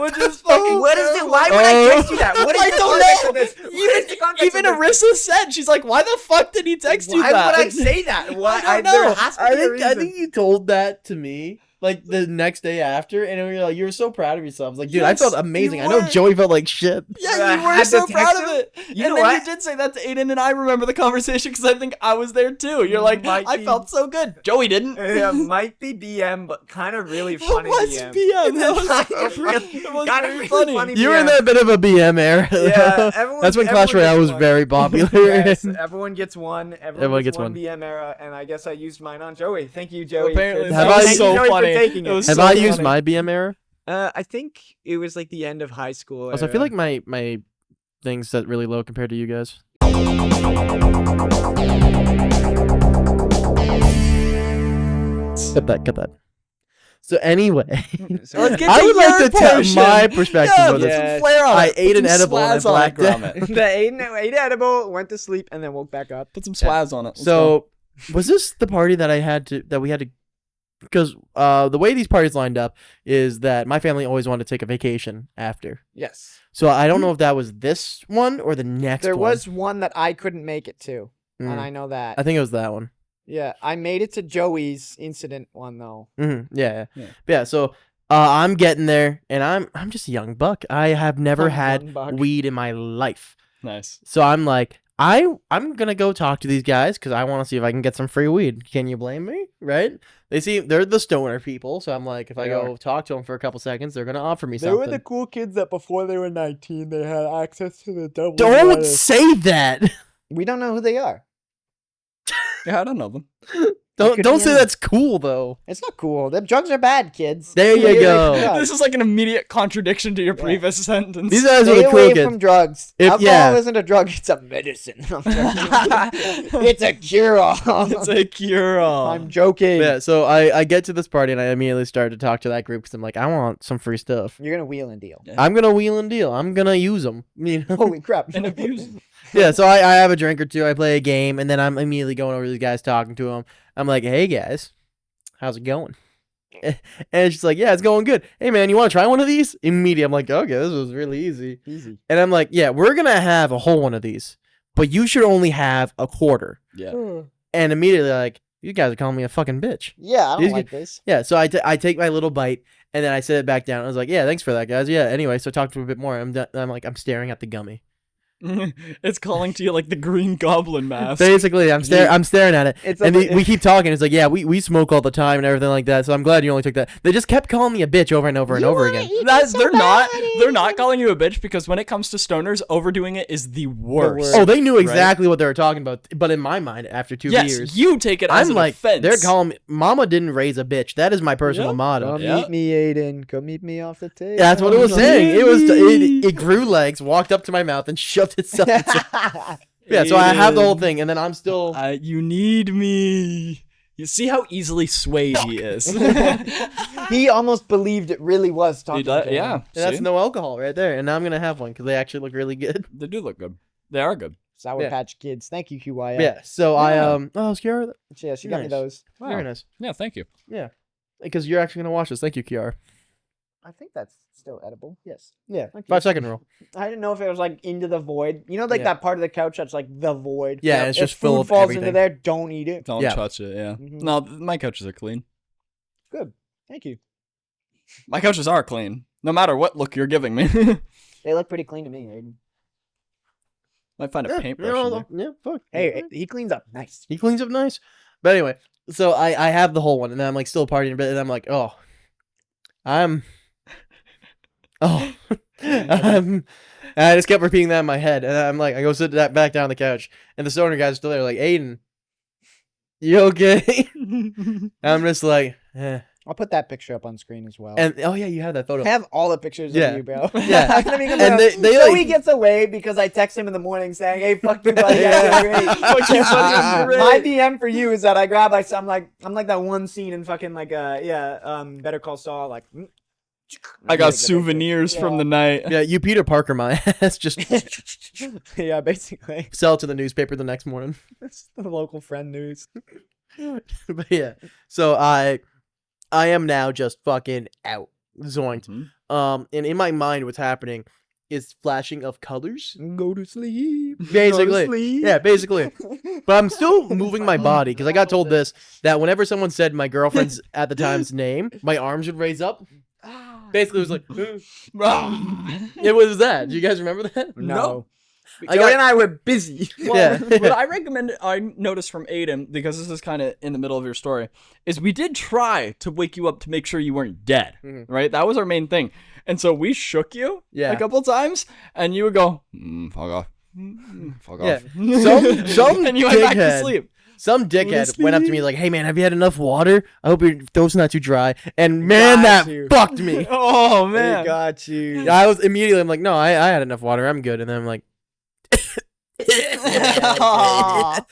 S3: Which is fucking
S2: What is it?
S3: terrible.
S2: Why would I text you that? What is
S3: I
S2: the
S3: don't
S2: context
S3: know.
S2: of this? What is the context
S3: Even
S2: of this?
S3: Arissa said, she's like, why the fuck did he text you
S2: Why
S3: that?
S2: would I say that? Why?
S3: I don't
S2: There
S3: know.
S2: has to
S1: I
S2: be a
S1: think
S2: reason.
S1: you told that to me like the next day after, and you're like, you were so proud of yourself. I was like, dude,
S3: Yes,
S1: I felt amazing.
S3: you
S1: I know
S3: were.
S1: Joey felt like shit.
S3: Yeah,
S2: I
S3: you were
S2: had
S3: so
S2: to
S3: proud
S2: text
S3: of
S2: him.
S3: it.
S2: You
S3: And
S2: know
S3: then
S2: what?
S3: you did say that to Aiden, and I remember the conversation because I think I was there too. You're like,
S2: Might
S3: I
S2: be.
S3: felt so good. Joey didn't.
S2: Yeah, might be BM, but kind of really
S3: What
S2: funny
S3: was
S2: BM.
S3: BM? That was
S2: It
S3: was
S2: Kinda
S3: very
S2: really
S3: funny.
S1: You were in
S2: BM.
S1: that bit of a BM era.
S2: Yeah, everyone,
S1: That's when Clash
S2: everyone
S1: Royale
S2: gets
S1: was
S2: one.
S1: very popular.
S2: Yes, everyone gets one. Everyone gets one
S1: one.
S2: BM era, and I guess I used mine on Joey. Thank you, Joey.
S3: Apparently,
S2: for-
S1: that was
S2: thank you,
S1: so
S2: Joey,
S3: funny.
S2: For taking
S3: It was
S1: Have
S3: so
S1: I used
S3: funny.
S1: my BM era?
S2: I think it was like the end of high school.
S1: Also, I feel like my thing's set really low compared to you guys. Cut that. So anyway,
S2: So
S3: Let's get
S1: I
S3: to
S1: would like
S3: your
S1: to tell
S3: portion.
S1: my perspective
S3: Yeah,
S1: of
S3: put
S1: this.
S2: Yeah.
S3: some flair on
S1: I
S3: it.
S1: ate
S3: Put
S1: an
S3: some
S1: edible and I
S3: swaz on it,
S1: blacked out.
S3: Gromit.
S2: the ate edible, went to sleep, and then woke back up.
S3: Put some swaz on it. Let's go.
S1: So was this the party that we had to? Because the way these parties lined up is that my family always wanted to take a vacation after.
S2: Yes,
S1: So I don't know if that was this one or the next
S2: there
S1: one.
S2: was one that I couldn't make it to,
S1: Mm.
S2: and I know that.
S1: I think it was that one.
S2: Yeah, I made it to Joey's incident one though.
S1: Yeah.
S3: Yeah.
S1: Yeah. So I'm getting there, and I'm just a young buck. I have never
S2: Young
S1: had
S2: buck.
S1: weed in my life.
S3: Nice.
S1: So I'm like, I'm gonna go talk to these guys because I want to see if I can get some free weed. Can you blame me? Right? They're the stoner people, so I'm like, if I
S2: They
S1: go
S2: are.
S1: talk to them for a couple seconds, they're gonna offer me
S2: They
S1: something.
S2: were the cool kids that before they were 19, they had access to the double.
S1: Don't say that.
S2: We don't know who they are.
S3: Yeah, I don't know them.
S1: Don't
S2: could
S1: don't
S2: be
S1: say
S2: any-
S1: that's cool though.
S2: It's not cool. The drugs are bad, kids.
S1: There you
S2: Stay away
S1: go.
S2: from drugs.
S3: This is like an immediate contradiction to your
S2: Yeah.
S3: previous sentence.
S1: These guys are
S2: Stay
S1: the cool
S2: away
S1: kids.
S2: from drugs.
S1: If-
S2: Alcohol
S1: yeah.
S2: isn't a drug; it's a medicine. I'm joking. It's a cure-all.
S3: It's a cure-all.
S2: I'm joking.
S1: Yeah, so I get to this party and I immediately start to talk to that group because I'm like, I want some free stuff.
S2: You're gonna wheel and deal.
S1: I'm gonna wheel and deal. I'm gonna use them. You know?
S2: Holy crap!
S3: And abuse.
S1: Yeah, so I have a drink or two. I play a game, and then I'm immediately going over to these guys, talking to them. I'm like, hey guys, how's it going? And she's like, yeah, it's going good. Hey man, you want to try one of these? Immediately, I'm like, okay, this was really easy.
S2: Easy.
S1: And I'm like, yeah, we're gonna have a whole one of these, but you should only have a quarter.
S3: Yeah.
S1: And immediately, like, you guys are calling me a fucking bitch.
S2: Yeah, I don't
S1: These
S2: like this.
S1: Yeah, so I take my little bite and then I set it back down. I was like, yeah, thanks for that, guys. Yeah, anyway, so talk to him a bit more. I'm like, I'm staring at the gummy.
S3: It's calling to you like the Green Goblin mask.
S1: Basically, I'm staring at it.
S2: It's
S1: And
S2: like-
S1: we keep talking. It's like, yeah, we smoke all the time and everything like that. So I'm glad you only took that. They just kept calling me a bitch over and over and over again.
S3: They're not calling you a bitch because when it comes to stoners, overdoing it is the worst.
S2: worst.
S1: Oh, they knew exactly what they were talking about. But in my mind, after 2
S3: yes,
S1: years,
S3: you take it as
S1: I'm
S3: an
S1: like,
S3: offense.
S1: they're calling me. Mama didn't raise a bitch. That is my personal
S3: Yep.
S1: motto.
S2: Come
S3: Yeah.
S2: meet me, Aiden. Come meet me off the table.
S1: That's what it was
S3: Come
S1: saying.
S3: meet
S1: It was
S3: me.
S1: it grew legs, walked up to my mouth, and shoved itself. Yeah, so I have the whole thing, and then I'm still.
S3: You need me. You see how easily swayed he is.
S2: He almost believed it really was talking to him.
S3: Yeah,
S1: And that's
S3: see?
S1: no alcohol right there, and now I'm gonna have one because they actually look really good.
S3: They do look good. They are good.
S2: Sour
S1: Yeah.
S2: Patch Kids. Thank you, QYF.
S1: Yeah. So I
S3: Yeah.
S1: Oh, Kiara,
S2: Yeah, she got me
S1: Nice.
S2: those.
S3: Wow.
S1: very nice.
S3: Yeah, thank you.
S1: Because you're actually gonna watch this. Thank you, Kiara.
S2: I think that's still edible. Yes.
S1: Yeah.
S2: Thank you.
S1: 5-second rule.
S2: I didn't know if it was like into the void. You know, like
S1: Yeah.
S2: that part of the couch that's like the void.
S1: Yeah, and it's
S2: If
S1: just full
S2: food
S1: of
S2: falls
S1: everything.
S2: into there, don't eat it.
S3: Don't
S1: Yeah.
S3: touch it. Yeah.
S2: Mhm.
S3: No, my couches are clean.
S2: Good. Thank you.
S3: My couches are clean, no matter what look you're giving me.
S2: They look pretty clean to me, Aiden.
S3: Might find a
S1: Yeah,
S3: paintbrush. in there.
S1: yeah, fuck.
S2: Hey, he cleans up nice.
S1: He cleans up nice. But anyway, so I have the whole one, and then I'm like still partying a bit, and I'm like, oh, and I just kept repeating that in my head, and I'm like, I go sit that back down on the couch, and the stoner guy's still there, like, Aiden, you okay? And I'm just like,
S2: I'll put that picture up on screen as well.
S1: And oh yeah, you have that photo.
S2: I have all the pictures
S1: Yeah.
S2: of you, bro.
S1: Yeah.
S2: I'm gonna be
S1: And
S2: gonna-
S1: they
S2: so
S1: like-
S2: he gets away because I text him in the morning saying, "Hey, fuck you, buddy.
S1: Yeah.
S2: I'm great."
S3: Fuck you, buddy, I'm great.
S2: My DM for you is that I grab like I'm like that one scene in fucking like Better Call Saul, like.
S3: I got souvenirs from the night.
S1: Yeah, you Peter Parker my ass. Just
S2: Yeah, basically.
S1: sell it to the newspaper the next morning.
S2: It's the local friend news.
S1: But yeah, so I am now just fucking out, zoinked.
S3: Mhm.
S1: And in my mind, what's happening is flashing of colors.
S2: Go to sleep.
S1: Basically, yeah, basically. But I'm still moving my body because I got told this that whenever someone said my girlfriend's at the time's name, my arms would raise up. Basically, it was like it was that. Do you guys remember that?
S2: No.
S1: I
S2: Joey
S1: got-
S2: and I were busy.
S1: Yeah.
S3: What I recommend, I noticed from Aiden, because this is kind of in the middle of your story, is we did try to wake you up to make sure you weren't dead,
S1: Mhm.
S3: right? That was our main thing. And so we shook you
S1: Yeah.
S3: a couple times, and you would go, fuck off. Fuck
S1: Yeah.
S3: off.
S1: Some
S3: and you went back to
S1: dickhead-
S3: sleep.
S1: Some dickhead went up to me like, "Hey man, have you had enough water? I hope your throat's not too dry." And man,
S2: Got
S1: that
S2: you.
S1: fucked me.
S3: Oh,
S2: We
S3: man.
S2: got you.
S1: I was immediately, I'm like, "No, I had enough water. I'm good." And then I'm like,
S2: Aw.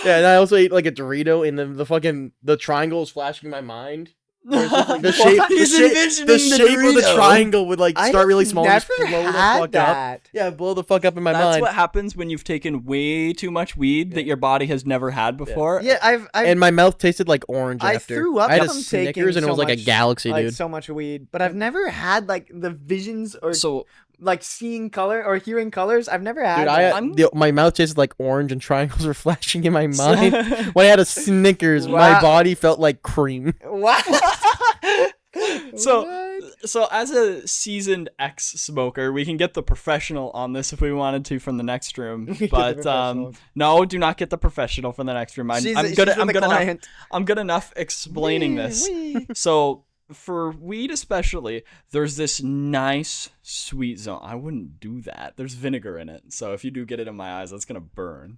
S1: yeah. And I also ate like a Dorito, and the fucking the triangle is flashing in my mind. The shape,
S3: He's envisioning
S1: the shape of the
S3: Dorito.
S1: triangle would like start really small and just
S2: Never
S1: blow the
S2: had
S1: fuck up.
S2: that.
S1: Yeah, blow the fuck up in my
S3: That's
S1: mind.
S3: what happens when you've taken way too much weed that your body has never had before.
S2: Yeah, I've
S1: And my mouth tasted like orange
S2: I
S1: after.
S2: threw up
S1: I had a
S2: from
S1: Snickers,
S2: taking
S1: and it was
S2: so
S1: like a
S2: much,
S1: galaxy,
S2: like
S1: dude.
S2: so much weed, but I've never had like the visions or
S3: So
S2: like seeing color or hearing colors. I've never had.
S1: Dude,
S2: that.
S1: my mouth tasted like orange, and triangles were flashing in my mind. When I had a Snickers, my
S2: Wow.
S1: body felt like cream.
S2: What?
S3: So,
S2: What?
S3: so as a seasoned ex-smoker, we can get the professional on this if we wanted to from the next room.
S2: Get the
S3: But
S2: professional.
S3: no, do not get the professional from the next room. I'm
S2: She's
S3: good.
S2: with
S3: I'm
S2: the
S3: good enough.
S2: client.
S3: I'm good enough explaining this. So for weed especially, there's this nice sweet zone. I wouldn't do that. There's vinegar in it, so if you do get it in my eyes, that's gonna burn.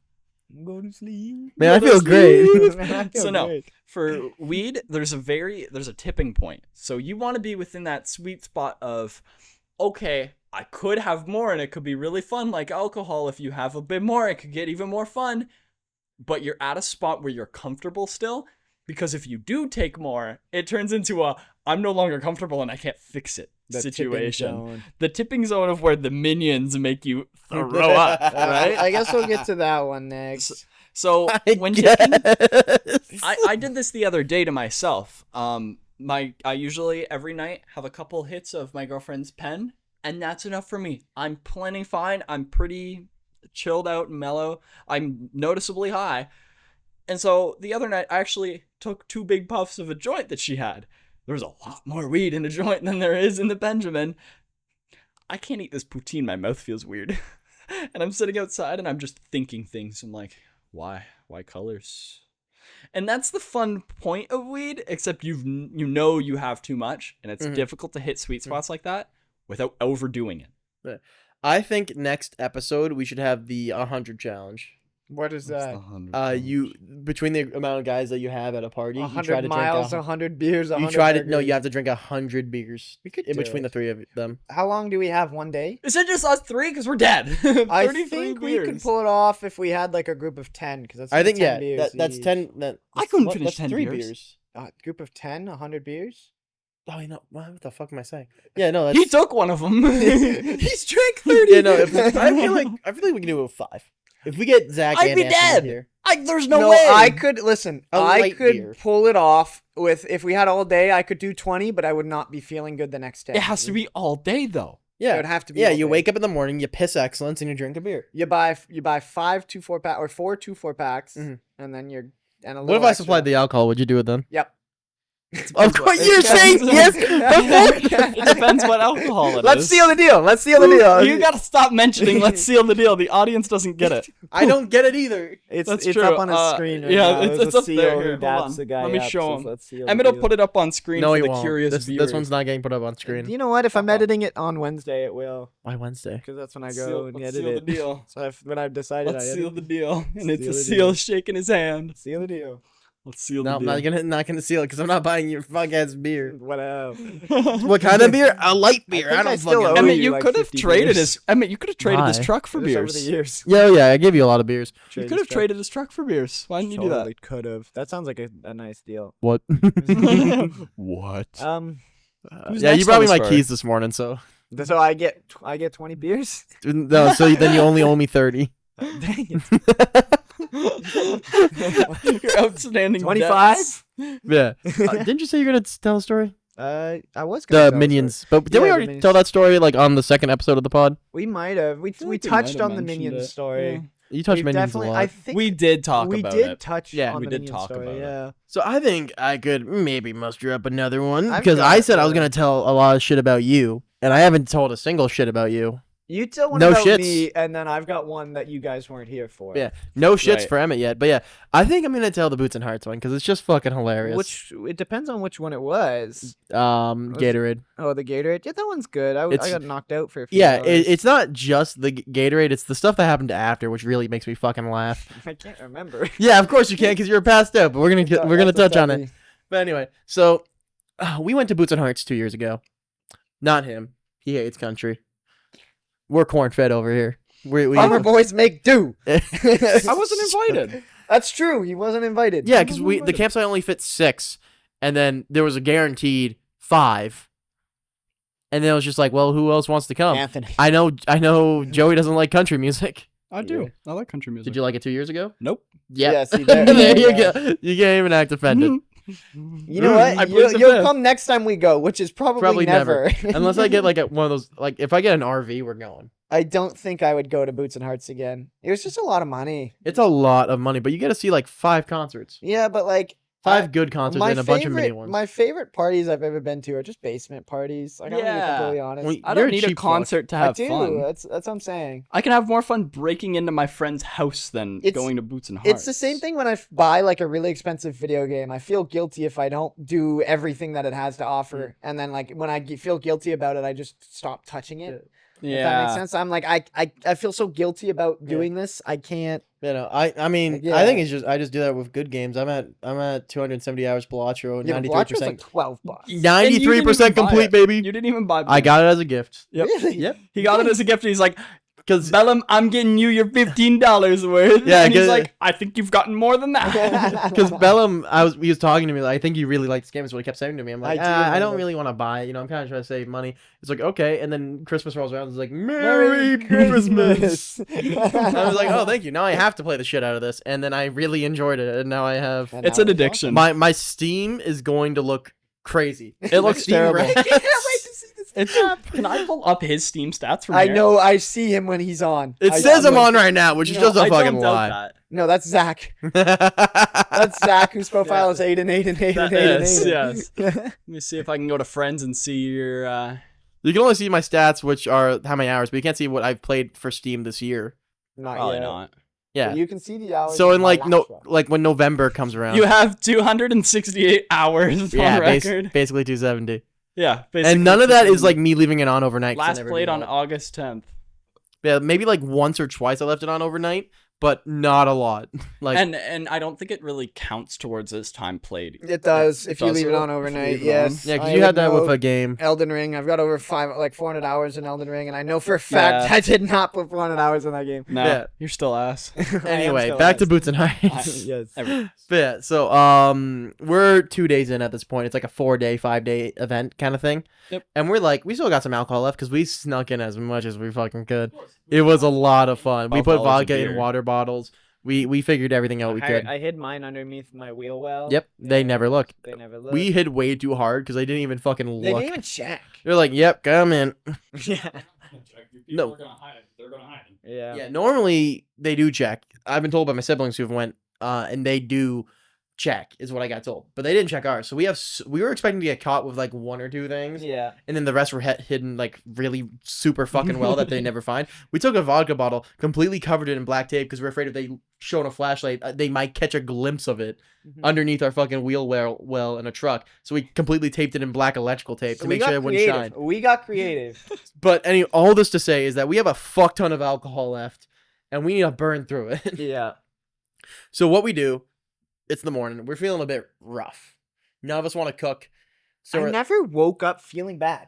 S2: Go to sleep.
S1: Man, I feel great.
S2: I feel
S3: So no,
S2: great.
S3: for weed, there's a tipping point. So you want to be within that sweet spot of, okay, I could have more and it could be really fun, like alcohol. If you have a bit more, it could get even more fun. But you're at a spot where you're comfortable still, because if you do take more, it turns into a I'm no longer comfortable and I can't fix it
S2: The tipping
S3: situation.
S2: zone.
S3: The tipping zone of where the minions make you throw up, right?
S2: I guess we'll get to that one next.
S3: So
S1: I
S3: when
S1: guess.
S3: tipping, I did this the other day to myself. I usually every night have a couple hits of my girlfriend's pen, and that's enough for me. I'm plenty fine. I'm pretty chilled out and mellow. I'm noticeably high. And so the other night, I actually took 2 big puffs of a joint that she had. There was a lot more weed in a joint than there is in the Benjamin. I can't eat this poutine. My mouth feels weird. And I'm sitting outside and I'm just thinking things. I'm like, why? Why colors? And that's the fun point of weed, except you know you have too much, and it's
S1: Mhm.
S3: difficult to hit sweet spots like that without overdoing it.
S1: I think next episode we should have the 100 challenge.
S2: What is
S3: What's
S2: that?
S3: the 100
S1: You between the amount of guys that you have at a party, you try
S2: 100
S1: to
S2: miles,
S1: drink.
S2: 100 beers, 100
S1: You try to
S2: burgers.
S1: you have to drink 100 beers
S2: We could
S1: in
S2: do
S1: between
S2: it.
S1: the 3 of them.
S2: How long do we have? One day?
S3: Is it just us 3? Because we're dead.
S2: I
S3: 33
S2: think
S3: beers.
S2: we could pull it off if we had like a group of 10. Because that's
S1: I think
S2: 10
S1: yeah,
S2: beers
S1: that's
S2: each.
S1: 10. That,
S3: I couldn't
S1: what?
S3: finish
S1: That's
S3: 10
S1: 3
S3: beers.
S1: beers.
S2: Group of 10, 100 beers.
S1: Oh, you know what the fuck am I saying? Yeah, no, that's
S3: He took one of them.
S2: He's drank 30.
S1: yeah, no. I feel like we can do it with 5. If we get Zach
S3: I'd
S1: and
S3: be
S1: Anthony
S3: dead.
S1: here.
S3: There's no,
S2: No,
S3: way.
S2: I could listen.
S1: A
S2: I
S1: light
S2: could
S1: beer.
S2: pull it off with if we had all day. I could do 20, but I would not be feeling good the next day.
S3: It has to be all day though.
S1: Yeah,
S2: It would have to be.
S1: yeah.
S2: all
S1: You
S2: day.
S1: wake up in the morning, you piss excellence, and you drink a beer.
S2: You buy 5 2-4 pack or 4 2-4 packs,
S1: Mhm.
S2: and then you're and a
S1: What
S2: little
S1: if I
S2: extra.
S1: supplied the alcohol? Would you do it then?
S2: Yep.
S1: Of course, you're saying yes.
S3: It depends what alcohol it is.
S2: Let's seal the deal. Let's seal the deal.
S3: You gotta stop mentioning let's seal the deal. The audience doesn't get it.
S1: I don't get it either.
S2: It's
S3: That's
S2: it's
S3: true.
S2: up on his screen right
S3: yeah,
S2: now.
S3: it's
S2: There's a
S3: up there.
S2: seal
S3: Here,
S2: who
S3: hold
S2: daps
S3: on.
S2: the guy
S3: Let me
S2: up,
S3: show
S2: so
S3: him.
S2: let's seal the
S3: Emmett will
S2: deal.
S3: put it up on screen
S1: No,
S3: for
S1: he
S3: the
S1: won't.
S3: curious
S1: This
S3: viewers.
S1: one's not getting put up on screen.
S2: You know what? If I'm editing it on Wednesday, it will,
S1: Why Wednesday?
S2: because that's when I
S3: Let's
S2: go
S3: seal-
S2: and
S3: let's
S2: edit
S3: seal
S2: it.
S3: the deal.
S2: So when I've decided
S3: Let's
S2: I
S3: seal
S2: edit,
S3: the deal. And it's
S2: Seal
S3: a
S2: the
S3: seal
S2: deal.
S3: shaking his hand.
S2: seal the deal.
S3: Let's seal
S1: No,
S3: the
S1: I'm
S3: deal.
S1: not gonna seal it because I'm not buying your fuck ass beer.
S2: Whatever.
S1: What kind of beer? A light beer.
S2: think
S1: I don't
S2: I still
S1: fucking
S2: owe
S1: know.
S3: Emmett,
S2: you
S3: you
S2: like
S3: could have
S2: 50
S3: traded
S2: beers.
S3: his. Emmett, you could have traded his
S1: Why?
S3: truck for
S2: Just over the
S3: beers.
S2: years.
S1: Yeah, I gave you a lot of beers.
S3: You could have traded his truck for beers. Why didn't you do that?
S2: Could have. That sounds like a nice deal.
S1: What?
S3: What? Who's
S1: Yeah, you
S3: next
S1: brought
S3: on
S1: me
S3: the
S1: my
S3: story?
S1: keys this morning, so
S2: So I get 20 beers.
S1: no. So then you only owe me 30.
S2: Dang it.
S3: Your outstanding
S2: 25?
S3: debts.
S1: Yeah. Didn't you say you're gonna tell a story?
S2: I was gonna
S1: The
S2: tell a
S1: Minions. But didn't
S2: Yeah,
S1: we
S2: the
S1: already
S2: Minions.
S1: tell that story like on the second episode of the pod?
S2: story. We might have. We
S3: feel like we
S2: touched
S3: might have
S2: on the
S3: mentioned
S2: Minions
S3: it.
S2: story.
S1: You touched
S2: We've
S1: Minions a
S2: definitely,
S1: lot.
S2: I think
S3: We did talk
S2: we
S3: about
S2: did
S3: it.
S2: touch
S1: Yeah,
S2: on
S3: we
S2: the
S3: did
S2: Minions
S3: talk
S2: story,
S3: about it.
S2: yeah.
S1: So I think I could maybe muster up another one
S2: I've
S1: because I
S2: got,
S1: said I was gonna tell a lot of shit about you, and I haven't told a single shit about you.
S2: You tell one
S1: No
S2: about
S1: shits.
S2: me, and then I've got one that you guys weren't here for.
S1: Yeah. No shits
S3: Right.
S1: for Emmett yet, but yeah, I think I'm gonna tell the Boots and Hearts one because it's just fucking hilarious.
S2: Which it depends on which one it was.
S1: Gatorade.
S2: Oh, the Gatorade. Yeah, that one's good. I
S1: It's-
S2: got knocked out for a few
S1: Yeah,
S2: hours.
S1: it's not just the Gatorade; it's the stuff that happened after, which really makes me fucking laugh.
S2: I can't remember.
S1: Yeah, of course you can because you're passed out, but we're gonna
S2: That's
S1: touch on
S2: okay.
S1: it. But anyway, so we went to Boots and Hearts 2 years ago. Not him. He hates country. We're corn fed over here. We
S2: Farmer boys make do.
S3: I wasn't invited.
S2: That's true. He wasn't invited.
S1: Yeah, because the campsite only fit 6, and then there was a guaranteed 5, and then it was just like, well, who else wants to come?
S2: Anthony.
S1: I know. Joey doesn't like country music.
S3: I do. I like country music.
S1: Did you like it 2 years ago?
S3: Nope.
S1: Yeah.
S2: Yeah, see, there
S1: there
S2: you
S1: you
S2: go.
S1: go. You can't even act offended.
S2: You know what?
S3: I plead the
S2: You'll
S3: fifth.
S2: come next time we go, which is probably,
S1: Probably
S2: never.
S1: Unless I get like one of those, like if I get an RV, we're going.
S2: I don't think I would go to Boots and Hearts again. It was just a lot of money.
S1: It's a lot of money, but you got to see like 5 concerts,
S2: Yeah, but like
S1: 5 good concerts, and a bunch of mini ones.
S2: My favorite parties I've ever been to are just basement parties. Like I'm gonna be
S3: Yeah.
S2: completely honest.
S1: Well,
S3: I
S1: You're
S3: don't
S1: a
S3: need a
S1: cheap fuck.
S3: concert to
S2: I
S3: have
S2: do.
S3: fun.
S2: That's what I'm saying.
S3: I can have more fun breaking into my friend's house than
S2: It's-
S3: going to Boots and Hearts.
S2: It's the same thing when I buy like a really expensive video game. I feel guilty if I don't do everything that it has to offer, and then like when I feel guilty about it, I just stop touching it.
S3: Yeah.
S2: If that makes sense. I'm like I feel so guilty about doing this. I can't.
S1: You know, I mean,
S2: Yeah.
S1: I think it's just I just do that with good games. I'm at 270 hours Pilatro,
S2: Yeah, but
S1: 93%.
S2: Blatcher's like $12.
S3: And you didn't
S1: 93%
S3: even buy
S1: complete,
S3: it.
S1: baby.
S3: You didn't even buy.
S1: I got it as a gift.
S3: Yep.
S2: Really?
S1: Yep.
S3: He got it as a gift. And he's like,
S1: Because
S3: Bellum, I'm getting you your $15 worth.
S1: Yeah,
S3: and he's
S1: 'cause-
S3: like, I think you've gotten more than that.
S1: Because Bellum, he was talking to me. Like, I think you really like this game. Is what he kept saying to me. I'm like,
S2: I do
S1: I don't
S2: remember.
S1: really want to buy it. You know, I'm kind of trying to save money. It's like, okay. And then Christmas rolls around. It's like,
S2: Merry
S1: Merry Christmas.
S2: Christmas.
S1: I was like, oh, thank you. Now I have to play the shit out of this. And then I really enjoyed it. And now I have
S2: And
S3: It's
S2: now
S3: an addiction.
S1: my Steam is going to look crazy.
S3: It looks
S1: Steam
S3: terrible.
S1: rats.
S2: I can't wait to see this.
S3: It's, can I pull up his Steam stats from
S2: I
S3: here?
S2: know. I see him when he's on.
S1: It
S2: I
S1: says
S2: see
S1: I'm
S2: him.
S1: on right now, which is
S3: No,
S1: just a
S3: I
S1: fucking
S3: don't doubt
S1: lie.
S2: No, that's Zach.
S1: That's
S2: That's Zach, whose profile is 8 and 8 and 8
S3: That
S2: and 8 and 8.
S3: is, yes. Let me see if I can go to friends and see your.
S1: You can only see my stats, which are how many hours, but you can't see what I've played for Steam this year.
S2: Not
S3: Probably
S2: yet.
S3: not.
S1: Yeah.
S2: But you can see the hours.
S1: So in
S2: my
S1: like no,
S2: laptop.
S1: like when November comes around.
S3: You have 268 hours
S1: yeah,
S3: on record.
S1: basically 270.
S3: Yeah, basically.
S1: And none of that is like me leaving it on overnight. 'cause I
S3: last
S1: never
S3: played
S1: do
S3: on
S1: that.
S3: August 10th.
S1: Yeah, maybe like once or twice I left it on overnight, but not a lot. Like
S3: And I don't think it really counts towards this time played.
S2: It does if you
S3: Does
S2: leave
S3: it?
S2: it on
S3: If you
S2: overnight.
S3: leave it
S2: Yes.
S1: yeah, because
S2: I
S1: you had
S2: would
S1: that with
S2: know
S1: a game.
S2: Elden Ring. I've got over 400 hours in Elden Ring, and I know for a fact
S3: Yeah.
S2: I did not put 400 hours in that game.
S3: No,
S1: Yeah.
S3: you're still ass.
S2: I am
S1: Anyway,
S2: still
S1: back to
S2: ass.
S1: Boots and Hearts.
S2: Yes.
S3: Every-
S1: But yeah, so we're 2 days in at this point. It's like a 4-day, 5-day event kind of thing.
S3: Yep.
S1: And we're like, we still got some alcohol left because we snuck in as much as we fucking could. It was a lot of fun. We put
S3: $12 a
S1: vodka in
S3: beer.
S1: water bottles. We figured everything out we could.
S2: I hid mine underneath my wheel well.
S1: Yep, they never look.
S2: They never looked.
S1: We hid way too hard because they didn't even fucking
S2: They
S1: look.
S2: didn't even check.
S1: They're like, yep, come in.
S2: Yeah.
S1: No.
S3: They're gonna hide.
S2: Yeah.
S1: Yeah, normally they do check. I've been told by my siblings who went, and they do check, is what I got told. But they didn't check ours. So we were expecting to get caught with like 1 or 2 things.
S2: Yeah.
S1: And then the rest were hidden like really super fucking well that they never find. We took a vodka bottle, completely covered it in black tape because we're afraid if they shone a flashlight, they might catch a glimpse of it underneath our fucking wheel well in a truck. So we completely taped it in black electrical tape
S2: So
S1: to
S2: we
S1: make sure
S2: got
S1: it wouldn't
S2: creative.
S1: shine.
S2: We got creative.
S1: But anyway, all this to say is that we have a fuck ton of alcohol left, and we need to burn through it.
S2: Yeah.
S1: So what we do it's the morning. We're feeling a bit rough. None of us want to cook. So
S2: I
S1: we're-
S2: never woke up feeling bad.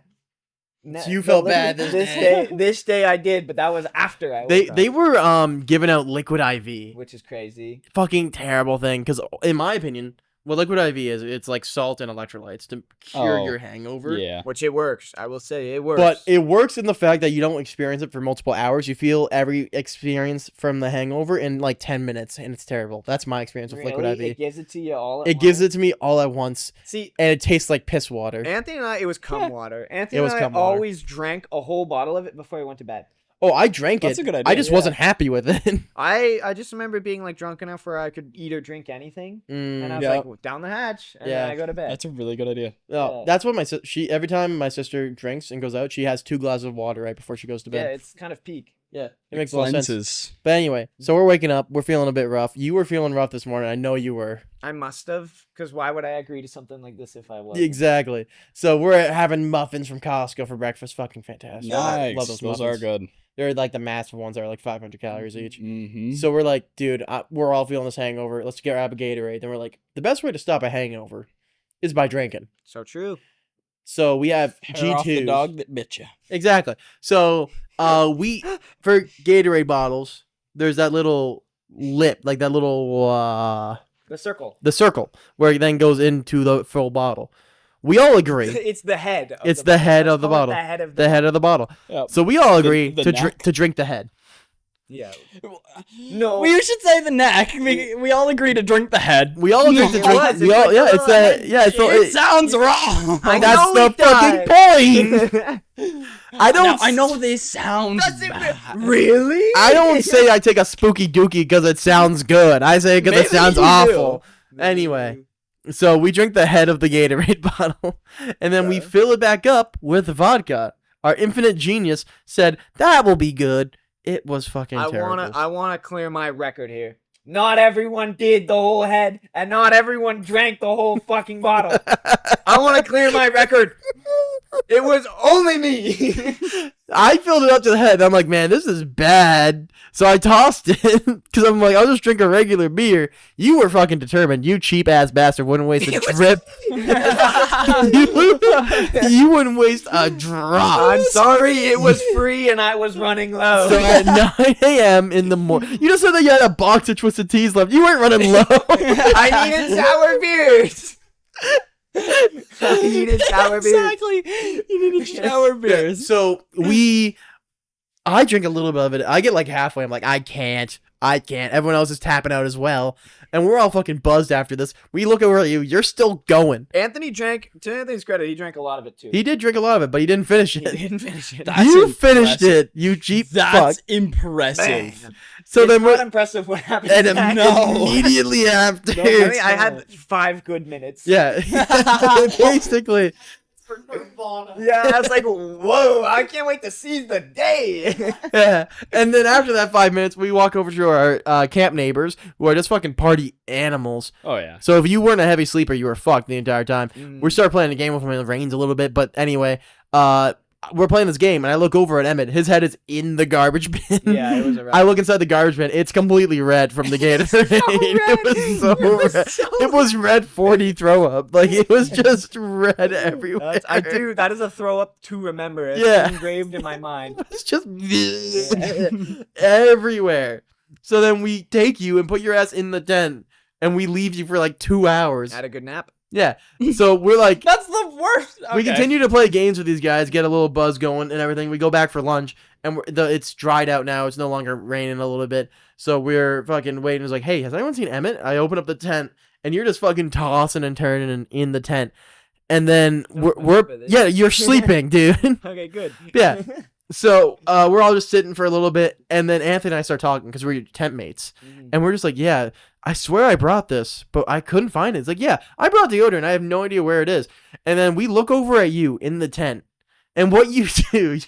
S1: So you felt bad this day.
S2: This day I did, but that was after I woke up,
S1: they were giving out liquid IV.
S2: which is crazy.
S1: Fucking terrible thing. Because in my opinion, what liquid IV is, it's like salt and electrolytes to cure
S3: Oh,
S1: your hangover.
S3: Yeah.
S2: Which it works. I will say it works.
S1: But it works in the fact that you don't experience it for multiple hours. You feel every experience from the hangover in like 10 minutes, and it's terrible. That's my experience with liquid
S2: Really?
S1: IV.
S2: It gives it to you all at
S1: It gives
S2: once?
S1: it to me all at once,
S2: See,
S1: and it tastes like piss water.
S2: Anthony and I, it was cum water. Anthony
S1: It was
S2: and I
S1: cum water.
S2: always drank a whole bottle of it before he went to bed.
S1: Oh, I drank
S3: That's
S1: it.
S3: a good
S1: I
S3: idea,
S1: just
S2: yeah.
S1: wasn't happy with it.
S2: I just remember being like drunk enough where I could eat or drink anything, and I was
S3: yeah.
S2: like, well, down the hatch, and
S1: Yeah.
S2: then I go to bed.
S3: That's a really good idea.
S1: No,
S2: Yeah.
S1: that's what she every time my sister drinks and goes out, she has 2 glasses of water right before she goes to
S2: Yeah,
S1: bed.
S2: it's kind of peak.
S1: Yeah, it makes a lot of sense.
S3: Cleanses.
S1: But anyway, so we're waking up. We're feeling a bit rough. You were feeling rough this morning. I know you were.
S2: I must have, because why would I agree to something like this if I was?
S1: Exactly. So we're having muffins from Costco for breakfast. Fucking fantastic. I
S3: Nice.
S1: love
S3: Those
S1: those
S3: are
S1: muffins.
S3: good.
S1: They're like the massive ones that are like 500 calories each.
S3: Mm-hmm.
S1: So we're like, dude, we're all feeling this hangover. Let's grab a Gatorade. Then we're like, the best way to stop a hangover is by drinking.
S2: So true.
S1: So we have
S3: Hair off the
S1: G2s.
S3: dog that bit you.
S1: Exactly. So we for Gatorade bottles, there's that little lip, like that little
S2: The circle.
S1: the circle where it then goes into the full bottle. We all agree.
S2: It's the head. Of
S1: It's the head
S2: let's
S1: of the
S2: call it
S1: bottle.
S2: The head of the.
S1: The head of the bottle.
S3: Yeah.
S1: So we all agree
S3: the
S1: to drink the head.
S2: Yeah. No.
S3: We should say the neck. We all agree to drink the head.
S1: We all agree to
S2: It
S1: drink.
S2: was.
S1: We
S2: It's
S1: all
S2: like
S1: yeah.
S2: a
S1: It's
S2: little
S1: that
S2: head
S1: yeah. It's
S2: shape.
S3: It sounds wrong.
S2: I
S1: that's
S2: know
S1: the
S2: it
S1: fucking
S2: does.
S1: point. I don't.
S3: Now, I know this sounds
S2: Does it
S3: bad.
S2: really?
S1: I don't say I take a spooky dookie because it sounds good. I say it because it
S2: Maybe
S1: sounds
S2: you
S1: awful.
S2: do.
S1: Anyway. So we drink the head of the Gatorade bottle, and then we
S2: Okay.
S1: fill it back up with vodka. Our infinite genius said that will be good. It was fucking terrible.
S2: I wanna clear my record here. Not everyone did the whole head, and not everyone drank the whole fucking bottle. I want to clear my record. It was only me.
S1: I filled it up to the head. And I'm like, man, this is bad. So I tossed it because I'm like, I'll just drink a regular beer. You were fucking determined. You cheap ass bastard wouldn't waste a
S2: It was-
S1: drip. you wouldn't waste a drop.
S2: I'm sorry, it was free and I was running low.
S1: So at 9 a.m. in the morning, you just said that you had a box of Twisted Teas left. You weren't running low.
S2: I needed sour beers. I needed sour beers.
S3: Exactly. You need to shower beers.
S1: So I drink a little bit of it. I get like halfway. I'm like, I can't. Everyone else is tapping out as well. And we're all fucking buzzed after this. We look over at you. You're still going.
S2: Anthony drank, to Anthony's credit, he drank a lot of it too.
S1: He did drink a lot of it, but he didn't finish
S2: He
S1: it.
S2: didn't finish it.
S3: That's
S1: You finished
S3: impressive.
S1: it, you cheap fuck.
S3: That's impressive.
S2: Man.
S1: So
S2: It's
S1: then
S2: not
S1: we're
S2: impressive what happened.
S1: and
S2: next.
S3: No.
S1: immediately after.
S2: No, I mean, I had 5 good minutes.
S1: Yeah. Basically.
S2: Yeah, I was like, whoa, I can't wait to seize the day.
S1: Yeah. And then after that 5 minutes, we walk over to our camp neighbors who are just fucking party animals.
S3: Oh yeah.
S1: So if you weren't a heavy sleeper, you were fucked the entire time.
S2: Mm.
S1: We started playing the game with him and it rains a little bit, but anyway, we're playing this game and I look over at Emmett. His head is in the garbage bin.
S2: Yeah, it was a wreck.
S1: I look inside the garbage bin. It's completely red from the Gatorade. It was so red. It was red 40 throw up. Like it was just red everywhere.
S2: I do. That is a throw up to remember. It's
S1: Yeah.
S2: engraved in my mind.
S1: It's just everywhere. So then we take you and put your ass in the tent and we leave you for like 2 hours.
S2: Had a good nap.
S1: Yeah. So we're like,
S3: That's the worst.
S1: we
S3: Okay.
S1: continue to play games with these guys, get a little buzz going and everything. We go back for lunch and it's dried out now. It's no longer raining a little bit. So we're fucking waiting. It's like, hey, has anyone seen Emmett? I open up the tent and you're just fucking tossing and turning in the tent. And then we're yeah, you're sleeping, dude.
S2: Okay, good.
S1: Yeah. So we're all just sitting for a little bit, and then Anthony and I start talking because we're tent mates, and we're just like, yeah, I swear I brought this, but I couldn't find it. It's like, yeah, I brought deodorant. I have no idea where it is. And then we look over at you in the tent, and what you do,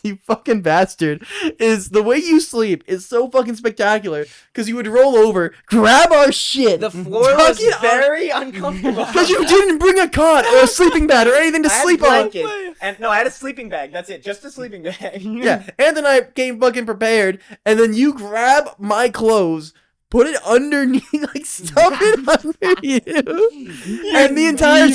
S1: you fucking bastard, is the way you sleep is so fucking spectacular because you would roll over, grab our shit,
S2: The floor was
S1: tuck it up-
S2: very uncomfortable.
S1: because you didn't bring a cot or a sleeping bag or anything to
S2: I had
S1: sleep on.
S2: blanket, and no, I had a sleeping bag. That's it, just a sleeping bag.
S1: Yeah, Anthony and I came fucking prepared, and then you grab my clothes, put it underneath, like stuff it under you. And the entire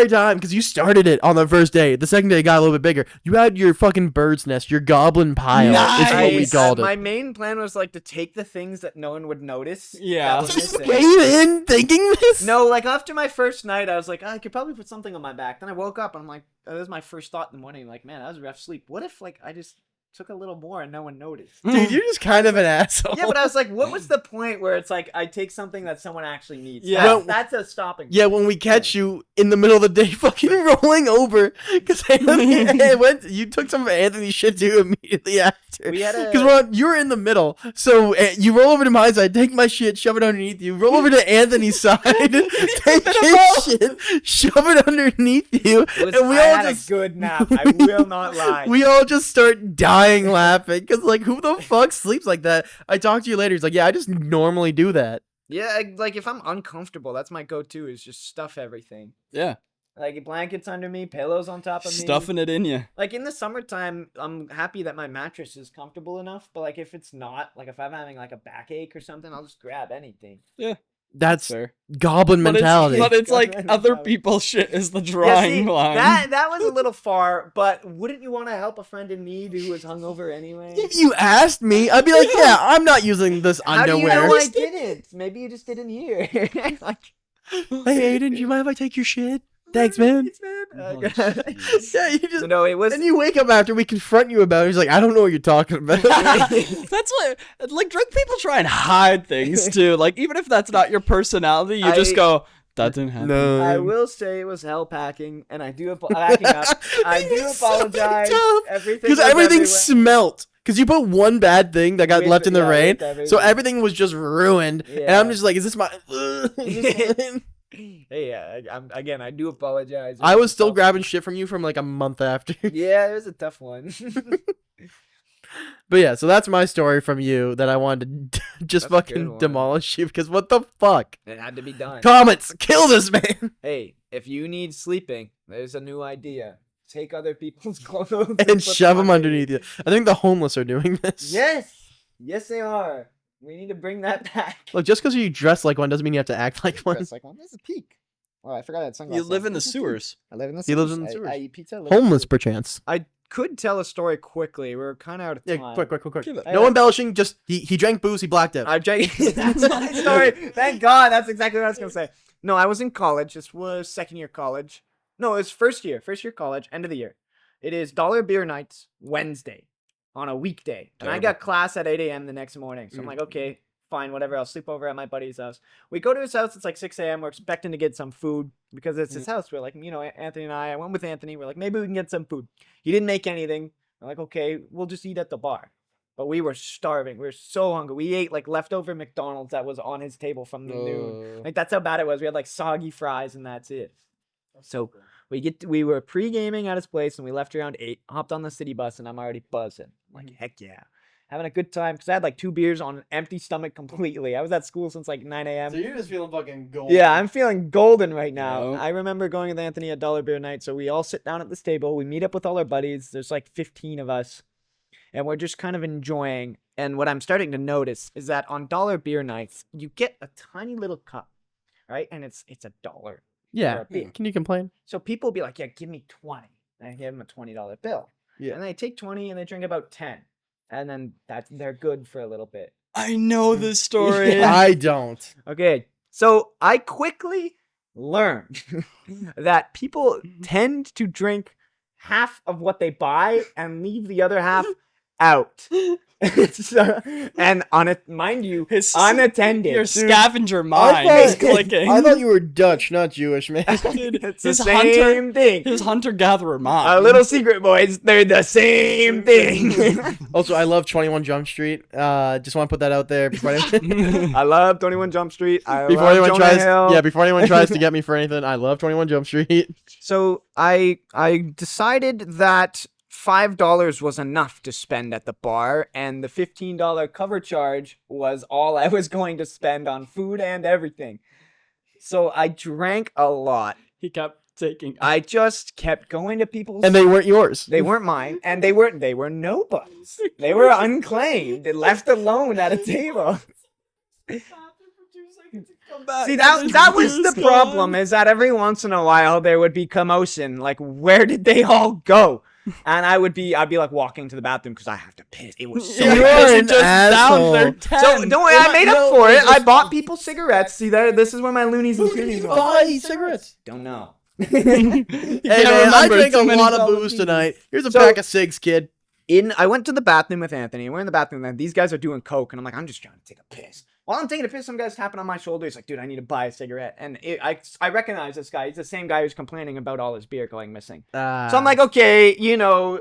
S1: time, because you started it on the first day. The second day it got a little bit bigger. You had your fucking bird's nest, your goblin pile. Is what we
S3: Nice.
S1: called
S2: My
S1: it.
S2: main plan was like to take the things that no one would notice.
S3: Yeah.
S2: that was
S1: Just
S2: missing.
S1: came in thinking this.
S2: No, like after my first night, I was like, I could probably put something on my back. Then I woke up and I'm like, that was my first thought in the morning. Like, man, that was a rough sleep. What if like I just took a little more and no one noticed?
S1: Dude, you're just kind of an asshole.
S2: Yeah, but I was like, what was the point where it's like I take something that someone actually needs?
S3: Yeah.
S1: Well,
S2: That's a stopping.
S1: Yeah, when we catch you in the middle of the day fucking rolling over because you took some of Anthony's shit too immediately after.
S2: We had a-
S1: Because you're in the middle. So you roll over to my side, take my shit, shove it underneath you. Roll over to Anthony's side, take his shit, shove it underneath you. And we
S2: I
S1: all
S2: had
S1: just...
S2: a good nap. I will not lie.
S1: We all just start dying laughing because, like, who the fuck sleeps like that? I talked to you later. He's like, yeah, I just normally do that.
S2: Yeah, like if I'm uncomfortable, that's my go-to is just stuff everything.
S3: Yeah.
S2: Like blankets under me, pillows on top of me.
S3: Stuffing it in you.
S2: Like in the summertime, I'm happy that my mattress is comfortable enough. But like if it's not, like if I'm having like a backache or something, I'll just grab anything.
S1: That's
S3: Fair.
S1: goblin mentality.
S3: But it's like
S2: Goblin
S3: other
S2: mentality.
S3: people's shit is the
S2: Yeah,
S3: drawing
S2: see,
S3: line.
S2: that was a little far. But wouldn't you want to help a friend in need who was hungover anyway?
S1: If you asked me, I'd be like, yeah, I'm not using this
S2: How do you
S1: underwear.
S2: know I didn't? Maybe you just didn't hear. Like,
S1: Hey, Aiden, do you mind if I take your shit? Thanks, man.
S2: Thanks, man.
S3: Oh,
S2: Okay.
S1: Yeah, you just...
S2: No, it was.
S1: And you wake up after we confront you about it. He's like, I don't know what you're talking about.
S3: That's what, like, drunk people try and hide things too. Like, even if that's not your personality, you just
S2: I-
S3: go, that didn't happen.
S1: No.
S2: I will say it was hell packing, and I do packing up. I do
S1: It's so
S2: apologize.
S1: tough.
S2: Everything
S1: Because
S2: was
S1: everything
S2: everywhere.
S1: smelt. Because you put one bad thing that got
S2: With-
S1: left in the
S2: yeah,
S1: rain.
S2: with everything.
S1: So everything was just ruined. And
S2: Yeah.
S1: I'm just like, is this my... Is this mine?
S2: Hey, again, I do apologize. It
S1: I was
S2: a
S1: still
S2: tough-
S1: grabbing shit from you from like a month after.
S2: Yeah, it was a tough one.
S1: But yeah, so that's my story from you that I wanted to just
S2: That's a good
S1: fucking
S2: one.
S1: demolish you because what the fuck?
S2: It had to be done.
S1: Comments, kill this man
S2: Hey, if you need sleeping, there's a new idea. Take other people's clothes
S1: and
S2: put
S1: shove them
S2: on
S1: underneath you. I think the homeless are doing this.
S2: Yes, yes, they are. We need to bring that back.
S1: Look, just because you dress like one doesn't mean you have to act like one.
S2: Dress like one. This is peak. Oh, I forgot that sunglasses.
S3: You live in the sewers.
S2: I live in the
S1: He lives in the
S2: I
S1: sewers.
S2: eat pizza. I live in the
S1: Homeless,
S2: sewers.
S1: perchance.
S2: I could tell a story quickly. We're kind of out of time.
S1: Yeah, quick.
S3: Give it-
S1: No embellishing. Just he drank booze. He blacked out.
S2: I drank. That's my story. Thank God. That's exactly what I was gonna say. No, I was in college. This was second year college. No, it was first year college. End of the year. It is dollar beer nights Wednesday on a weekday, and I
S3: Terrible.
S2: got class at 8 a.m. the next morning. So I'm like, okay, fine, whatever. I'll sleep over at my buddy's house. We go to his house. It's like 6 a.m. We're expecting to get some food because it's his house. We're like, Anthony and I went with Anthony. We're like, maybe we can get some food. He didn't make anything. We're like, okay, we'll just eat at the bar. But we were starving. We were so hungry. We ate like leftover McDonald's that was on his table from the noon. Like that's how bad it was. We had like soggy fries and that's it. So we were pre-gaming at his place and we left around 8. Hopped on the city bus and I'm already buzzing. I'm like, heck yeah. Having a good time because I had like 2 beers on an empty stomach completely. I was at school since like 9 a.m.
S1: you're just feeling fucking gold.
S2: Yeah, I'm feeling golden right now.
S3: Yeah.
S2: I remember going with Anthony at Dollar Beer Night. So we all sit down at this table. We meet up with all our buddies. There's like 15 of us. And we're just kind of enjoying. And what I'm starting to notice is that on Dollar Beer Nights, you get a tiny little cup, right? And it's $1 for
S1: Yeah.
S2: a beer.
S1: Can you complain?
S2: So people will be like, yeah, give me 20. And I give them a $20 bill.
S1: Yeah.
S2: And they take 20 and they drink about 10. And then they're good for a little bit.
S3: I know this story.
S2: Yeah.
S1: I don't.
S2: Okay, so I quickly learned that people tend to drink half of what they buy and leave the other half out. So, and on it, mind you,
S3: His-
S2: unattended.
S3: Your
S2: Dude,
S3: scavenger mind is clicking.
S1: I thought you were Dutch, not Jewish, man.
S3: Dude,
S2: it's the
S3: his
S2: same thing.
S3: His hunter-gatherer mind.
S2: A little secret, boys. They're the same thing.
S1: Also, I love 21 Jump Street. Just want to put that out there before anyone,
S2: I love 21 Jump Street. I
S1: before
S2: love
S1: anyone
S2: Jonah
S1: tries.
S2: Hill.
S1: Yeah, before anyone tries to get me for anything, I love 21 Jump Street.
S2: So I decided that $5 was enough to spend at the bar, and the $15 cover charge was all I was going to spend on food and everything. So I drank a lot.
S3: He kept taking?
S2: I just kept going to people's.
S1: And they weren't yours.
S2: They weren't mine, and they were nobody's. They were unclaimed and left alone at a table. See, that was the problem, is that every once in a while there would be commotion. Like, where did they all go? And I'd be like walking to the bathroom because I have to piss. It was so
S1: You're
S2: bad.
S1: an asshole.
S2: So don't worry, I made up for it. I bought people cigarettes. See, this is where my loonies and toonies are.
S1: Buy cigarettes.
S2: Don't know.
S1: Hey man, I drank a lot of booze tonight. Here's a pack of cigs, kid.
S2: I went to the bathroom with Anthony. We're in the bathroom, and these guys are doing coke, and I'm like, I'm just trying to take a piss. While I'm taking a piss, some guy's tapping on my shoulder. He's like, dude, I need to buy a cigarette. And I recognize this guy. He's the same guy who's complaining about all his beer going missing. So I'm like, okay,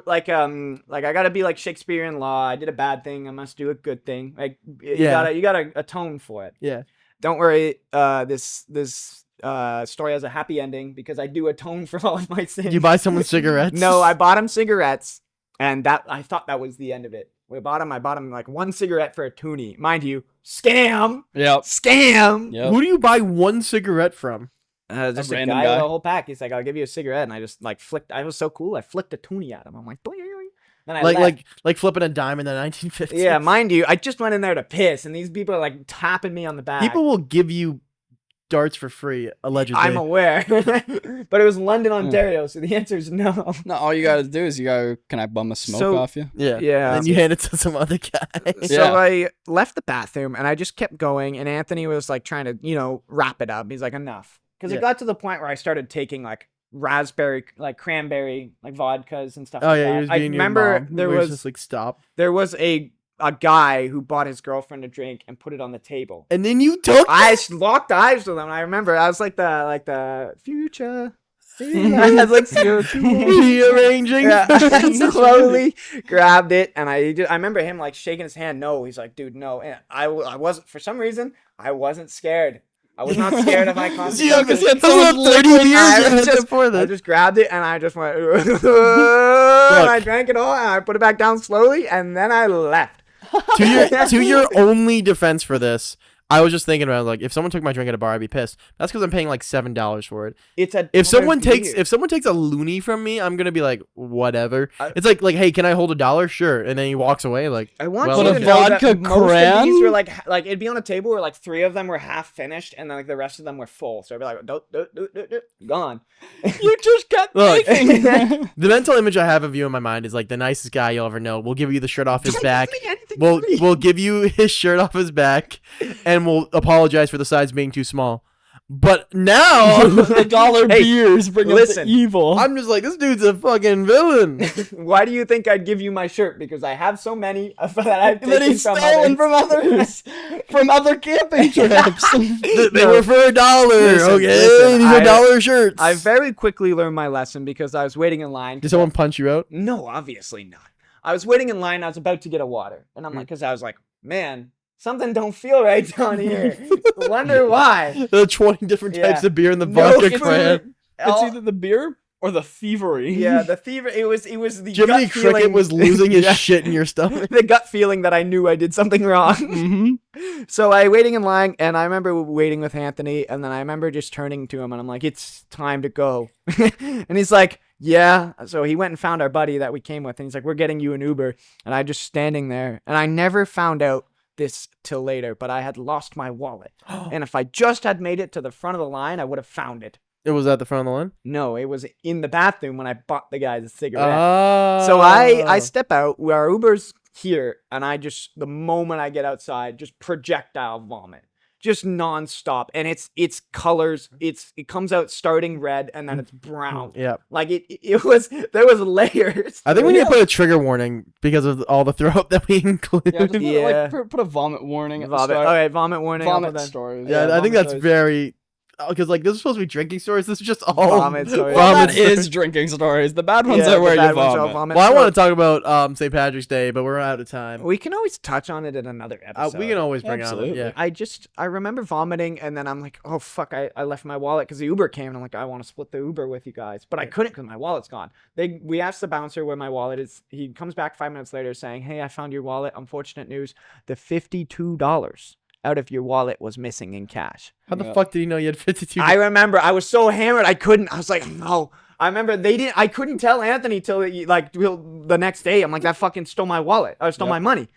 S2: like I gotta be like Shakespeare in law. I did a bad thing. I must do a good thing. Like, you gotta atone for it.
S1: Yeah.
S2: Don't worry. This story has a happy ending because I do atone for all of my sins.
S1: You buy someone cigarettes?
S2: No, I bought him cigarettes, and I thought that was the end of it. I bought him like one cigarette for a toonie. Mind you, scam.
S3: Yep.
S2: Scam.
S3: Yep.
S1: Who do you buy one cigarette from?
S2: Just a
S3: random
S2: guy
S3: guy.
S2: with a whole pack. He's like, I'll give you a cigarette. And I just like flicked. I was so cool. I flicked a toonie at him. I'm like, boing. Then I left.
S1: Like flipping a dime in the 1950s.
S2: Yeah, mind you, I just went in there to piss, and these people are like tapping me on the back.
S1: People will give you darts for free, allegedly.
S2: I'm aware. But it was London, Ontario, so the answer is no.
S3: No, all you gotta do is can I bum a smoke off you?
S1: Yeah.
S2: Yeah.
S1: And you hand it to some other guy.
S2: So I left the bathroom, and I just kept going, and Anthony was like trying to, wrap it up. He's like, enough. Because it got to the point where I started taking like raspberry, like cranberry, like vodkas and stuff
S1: Oh
S2: like
S1: yeah,
S2: that.
S1: he was
S2: I
S1: being your
S2: remember
S1: mom.
S2: there
S1: Where it's
S2: was
S1: just like stop.
S2: a guy who bought his girlfriend a drink and put it on the table.
S1: And then you took
S2: I locked eyes with him. And I remember I was like the future. I was like
S1: rearranging.
S2: Yeah, I slowly grabbed it, and I remember him like shaking his hand. No, he's like, dude, no. And I wasn't, for some reason, I wasn't scared. I was not scared of my consequences.
S1: That's what 30 years before
S2: I
S1: this.
S2: just grabbed it and I just went, and I drank it all, and I put it back down slowly, and then I left.
S1: To your only defense for this, I was just thinking about, like, if someone took my drink at a bar, I'd be pissed. That's because I'm paying like $7 for it. If someone takes a loony from me, I'm gonna be like, whatever. It's like, hey, can I hold $1? Sure. And then he walks away. Like,
S2: I want
S1: well,
S2: you
S3: But
S2: to
S3: a
S2: know that
S3: vodka
S2: most of these
S3: cran?
S2: were like it'd be on a table where like 3 of them were half finished, and then like the rest of them were full. So I'd be like, gone.
S3: You just kept
S1: Look.
S3: making.
S1: the mental image I have of you in my mind is like the nicest guy you'll ever know. We'll give you the shirt off his back. We'll give you his shirt off his back, and we'll apologize for the sides being too small. But now
S3: The dollar beers bring us
S2: listen,
S3: the evil.
S1: I'm just like, this dude's a fucking villain.
S2: Why do you think I'd give you my shirt? Because I have so many that I've
S3: that
S2: taken
S3: he's
S2: from
S3: stolen
S2: others.
S3: from others, from other camping trips.
S1: They were for $1.
S2: Listen,
S1: Okay,
S2: listen,
S1: these are $1 shirts.
S2: I very quickly learned my lesson because I was waiting in line.
S1: Did someone punch you out?
S2: No, obviously not. I was waiting in line. I was about to get a water, and I'm like, because I was like, man, something don't feel right down here. Wonder why.
S1: There are 20 different types
S2: Yeah.
S1: of beer in the
S2: No
S1: vodka
S2: food.
S1: cran.
S3: It's either the beer or the thievery.
S2: Yeah, the fever. It was the
S1: Jiminy
S2: gut
S1: Cricket
S2: feeling.
S1: was losing his
S2: Yeah.
S1: shit in your stomach.
S2: The gut feeling that I knew I did something wrong.
S3: Mm-hmm.
S2: So I waiting in line, and I remember waiting with Anthony, and then I remember just turning to him, and I'm like, "It's time to go." And he's like, "Yeah." So he went and found our buddy that we came with, and he's like, "We're getting you an Uber." And I just standing there, and I never found out this till later, but I had lost my wallet, and if I just had made it to the front of the line, I would have found it.
S1: It was at the front of the line?
S2: No, it was in the bathroom when I bought the guys a cigarette.
S1: Oh.
S2: So I step out where our Uber's here, and I just, the moment I get outside, just projectile vomit, just nonstop, and it's colors. It comes out starting red, and then it's brown.
S1: Yeah.
S2: Like there was layers.
S1: I think we need to put a trigger warning because of all the throw up that we include.
S3: Yeah, just
S2: Yeah.
S3: put a vomit warning at the
S2: Vomit.
S3: start.
S2: Okay, vomit warning. I'll
S3: Vomit
S2: put that.
S3: stories.
S1: Yeah,
S2: Yeah,
S1: I think
S2: vomit
S1: that's
S2: stories.
S1: very... Because, like, this is supposed to be drinking stories. This is just all...
S2: Vomit stories.
S3: Well,
S1: vomit
S3: that
S1: stories.
S3: is drinking stories. The bad ones
S2: Yeah,
S3: are where
S2: the
S3: you
S2: bad ones are
S3: vomit.
S1: Well, I
S2: So
S1: want to talk about St. Patrick's Day, but we're out of time.
S2: We can always touch on it in another episode.
S1: We can always bring
S3: Absolutely.
S1: on it. Yeah.
S2: I remember vomiting, and then I'm like, oh fuck, I left my wallet because the Uber came, and I'm like, I want to split the Uber with you guys, but I couldn't because my wallet's gone. We asked the bouncer where my wallet is. He comes back 5 minutes later saying, hey, I found your wallet. Unfortunate news, the $52 out if your wallet was missing in cash.
S1: How the
S3: Yeah.
S1: fuck did he know you had 52?
S2: I remember I was so hammered I was like, no. I remember I couldn't tell Anthony till the next day. I'm like, that fucking stole my wallet. I stole
S3: Yep.
S2: my money.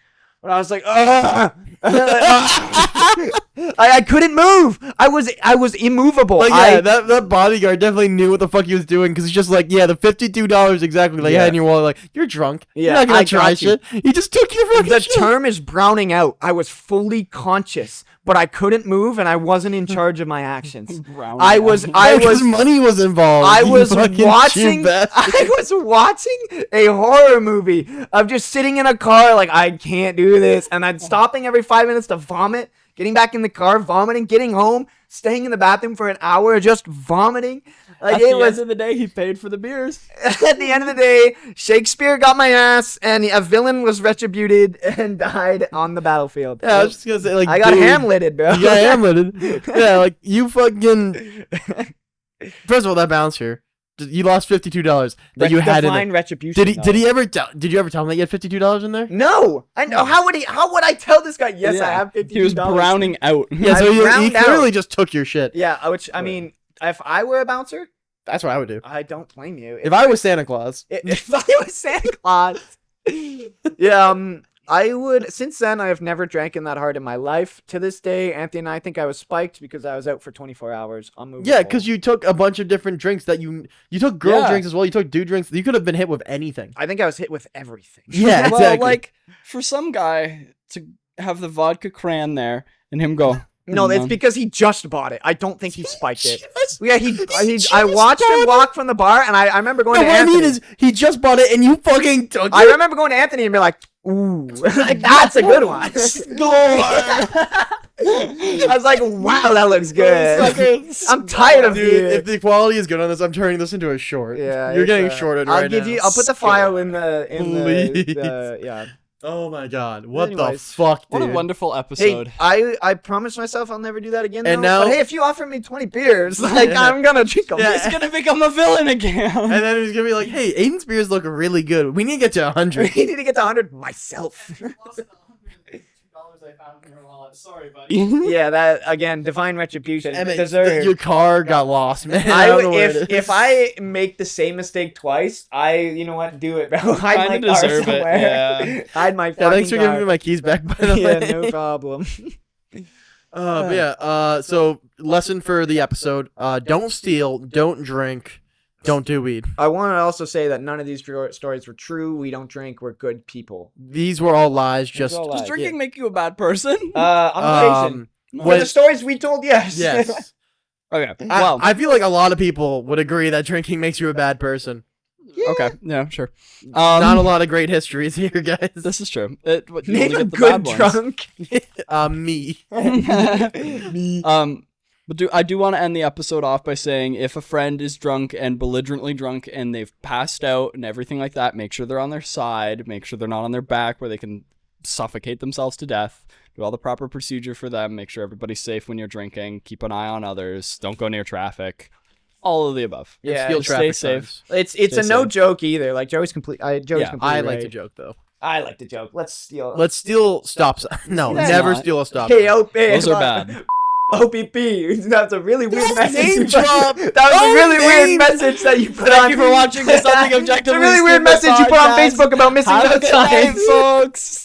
S2: But I was like, I couldn't move. I was immovable.
S1: Like, yeah, that bodyguard definitely knew what the fuck he was doing because he's just like, yeah, the $52 exactly. Like,
S2: Yeah.
S1: in your wallet, like, you're drunk.
S2: Yeah,
S1: You're not gonna
S2: I
S1: try
S2: got you.
S1: shit. He just took your fucking
S2: The
S1: shit.
S2: term is browning out. I was fully conscious, but I couldn't move and I wasn't in charge of my actions. I was
S1: money was involved.
S2: I
S1: you
S2: was
S1: fucking cheap
S2: watching
S1: bastard.
S2: I was watching a horror movie of just sitting in a car like I can't do this, and I'm stopping every 5 minutes to vomit, getting back in the car, vomiting, getting home, staying in the bathroom for an hour, just vomiting. Like
S3: At
S2: it
S3: the
S2: was
S3: end of the day, he paid for the beers.
S2: at the end of the day, Shakespeare got my ass, and a villain was retributed and died on the battlefield.
S1: Yeah, I was just gonna say, like,
S2: I got
S1: dude,
S2: Hamleted, bro.
S1: You got Hamleted. Yeah, like, you fucking. First of all, that bouncer, you lost $52 that you had in
S2: Define
S1: it.
S2: retribution.
S1: Did he ever? Did you ever tell him that you had $52 in there?
S2: No, I know. How would I tell this guy? Yes, I
S3: Yeah.
S2: have $52.
S3: He was browning out.
S1: Yeah,
S2: I
S1: so he
S2: round out.
S1: clearly just took your shit.
S2: Yeah, which I mean, if I were a bouncer,
S1: That's what I would do.
S2: I don't blame you.
S1: If I was Santa Claus.
S2: If I was Santa Claus, yeah, I would. Since then, I have never drank that hard in my life. To this day, Anthony and I think I was spiked because I was out for 24 hours.
S1: Yeah, because you took a bunch of different drinks that you took girl
S3: Yeah.
S1: drinks as well. You took dude drinks. You could have been hit with anything.
S2: I think I was hit with everything.
S1: Yeah,
S3: Well,
S1: exactly.
S3: like for some guy to have the vodka cran there and him go,
S2: No, it's
S3: "Mm,
S2: because he just bought it. I don't think he spiked it.
S1: Just-
S2: Yeah, I
S1: just
S2: watched him
S1: bought it?
S2: walk from the bar, and I remember going
S1: No,
S2: to
S1: what I
S2: Anthony.
S1: mean is, he just bought it and you fucking took it.
S2: I remember going to Anthony and be like, "Ooh, like that's a good one." I was like, "Wow, that looks good." I'm tired of
S1: Dude,
S2: you.
S1: if the quality is good on this, I'm turning this into a short.
S2: Yeah,
S1: You're
S2: it's,
S1: getting shorted
S2: I'll
S1: right
S2: give
S1: now.
S2: you. I'll put the file in the
S1: Please.
S2: yeah.
S1: Oh my god, what
S2: Anyways,
S1: the fuck, dude?
S3: What a wonderful
S2: Hey,
S3: episode."
S2: I promised myself I'll never do that again.
S1: And
S2: though.
S1: now-
S2: But hey, if you offer me 20 beers, like I'm gonna drink them.
S1: Yeah.
S3: He's gonna become a villain again.
S1: And then he's gonna be like, "Hey, Aiden's beers look really good. We need to get to 100."
S2: We need to get to 100 myself.
S3: Sorry, buddy.
S2: Yeah, that again, divine retribution.
S1: Emmett,
S2: Deserved.
S1: your car got lost, man.
S2: I
S1: don't
S2: would,
S1: know where it
S2: if
S1: is.
S2: I make the same mistake twice, you know what, do it, bro. Hide my
S3: Kinda
S2: car
S3: deserve it,
S2: somewhere.
S3: yeah.
S2: Hide my
S1: Yeah,
S2: fucking
S1: thanks for
S2: car.
S1: giving me my keys back, by the
S2: Yeah,
S1: way.
S2: no problem.
S1: But yeah, so lesson for the episode: don't steal, don't drink, don't do weed.
S2: I want to also say that none of these stories were true. We don't drink. We're good people.
S1: These were all lies. Just
S2: all lies.
S3: Does drinking make you a bad person?
S2: I'm patient. For
S1: when-
S2: the stories we told, yes.
S1: yes.
S3: Okay.
S1: I,
S3: Well,
S1: I feel like a lot of people would agree that drinking makes you a bad person.
S3: okay. Yeah, sure.
S1: Not a lot of great histories here, guys.
S3: This is true. You
S2: Name
S3: only
S2: a
S3: get the
S2: good
S3: bad ones.
S2: drunk.
S1: Me.
S3: But I do want to end the episode off by saying if a friend is drunk and belligerently drunk and they've passed out and everything like that, make sure they're on their side. Make sure they're not on their back where they can suffocate themselves to death. Do all the proper procedure for them. Make sure everybody's safe when you're drinking. Keep an eye on others. Don't go near traffic. All of the above.
S2: Yeah,
S1: Steal
S3: stay
S1: traffic
S3: safe.
S1: signs.
S2: It's
S3: Stay
S2: a no
S3: safe.
S2: joke either. Like Joey's completely
S1: I like
S2: right.
S1: to joke though.
S2: I like to joke. Let's steal.
S1: Let's steal stop sign. No,
S2: That's
S1: never
S3: not.
S1: steal a stop sign.
S2: KOP.
S3: Those are bad.
S2: OPP. That's a really weird message.
S1: name
S2: you put-
S1: drop.
S2: That was a
S1: Oh,
S2: really weird
S1: name.
S2: message that you put
S3: Thank
S2: on.
S3: you for watching the Something
S2: It's
S3: Objectively
S2: a really weird
S3: Stupid
S2: message you put on
S3: podcast.
S2: Facebook about missing
S3: Have a
S2: no
S3: good night,
S2: time.
S3: folks.